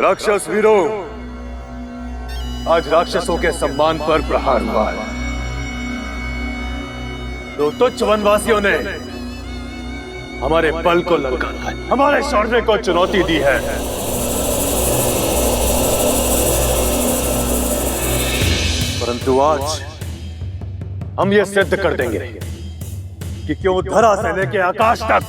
राक्षस वीरों, आज राक्षसों के सम्मान पर प्रहार हुआ है। 2 तुच्छ वनवासियों ने हमारे बल को ललकारा है, हमारे शौर्य को चुनौती दी है। परंतु आज हम ये सिद्ध कर देंगे कि क्यों धरा से लेके आकाश तक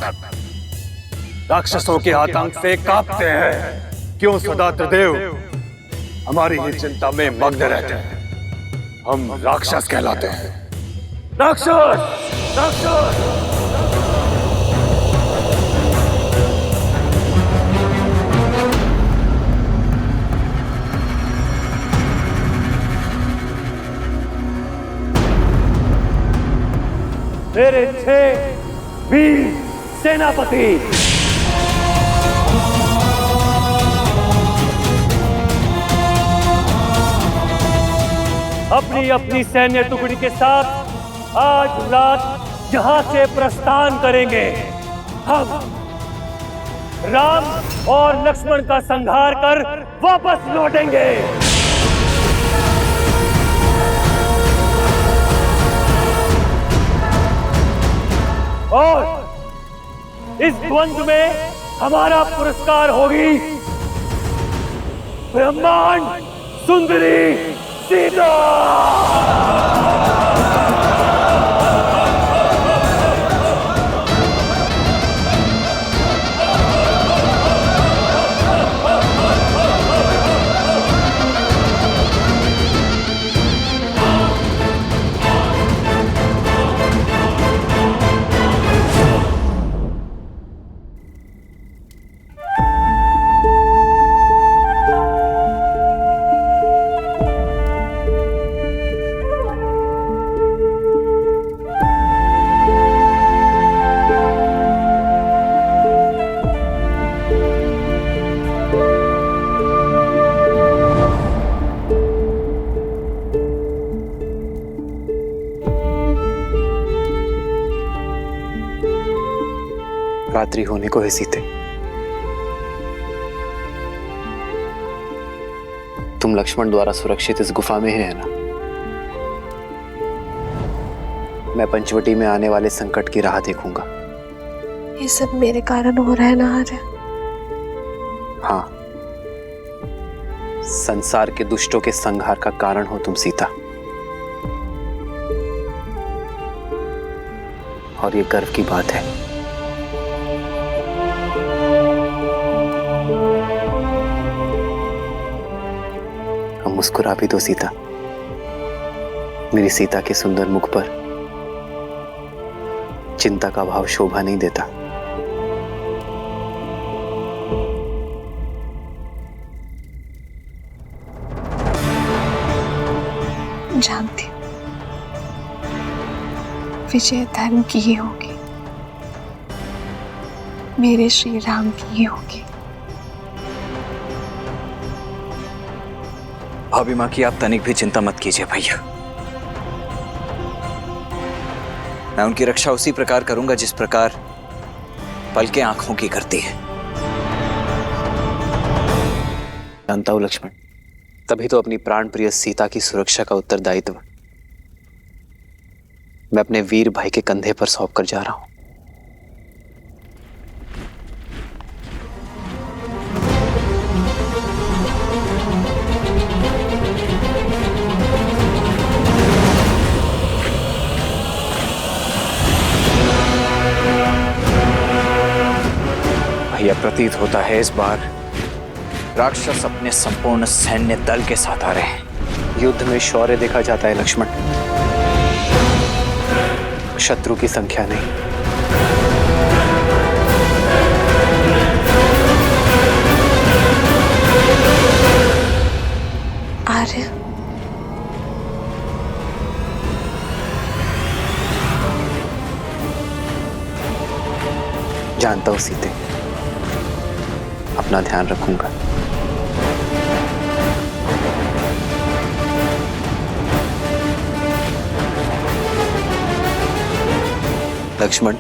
राक्षसों के आतंक से कांपते हैं, क्यों सदा त्रिदेव हमारी ही चिंता में मग्न रहते हैं। हम राक्षस कहलाते हैं। राक्षस, राक्षस। मेरे 6 वीर सेनापति अपनी अपनी सैन्य टुकड़ी के साथ आज रात यहां से प्रस्थान करेंगे। हम राम और लक्ष्मण का संहार कर वापस लौटेंगे। और इस द्वंद्व में हमारा पुरस्कार होगी ब्रह्मांड सुंदरी सीता। रात्रि होने को है सीते। तुम लक्ष्मण द्वारा सुरक्षित इस गुफा में है ना? मैं पंचवटी में आने वाले संकट की राह देखूंगा। ये सब मेरे कारण हो रहा है ना आर्य? हाँ, संसार के दुष्टों के संहार का कारण हो तुम सीता, और ये गर्व की बात है। अब मुस्कुरा भी दो सीता। मेरी सीता के सुंदर मुख पर चिंता का भाव शोभा नहीं देता। जानती हूँ विजय धर्म की ही होगी, मेरे श्री राम की ही होगी। भाभी माँ की आप तनिक भी चिंता मत कीजिए भैया। मैं उनकी रक्षा उसी प्रकार करूंगा जिस प्रकार पलकें आंखों की करती है। जानता हूं लक्ष्मण, तभी तो अपनी प्राण प्रिय सीता की सुरक्षा का उत्तरदायित्व मैं अपने वीर भाई के कंधे पर सौंप कर जा रहा हूं। भैया, प्रतीत होता है इस बार राक्षस अपने संपूर्ण सैन्य दल के साथ आ रहे हैं। युद्ध में शौर्य देखा जाता है लक्ष्मण, शत्रु की संख्या नहीं। आर्य, जानता हूं सीते, अपना ध्यान रखूंगा। लक्ष्मण,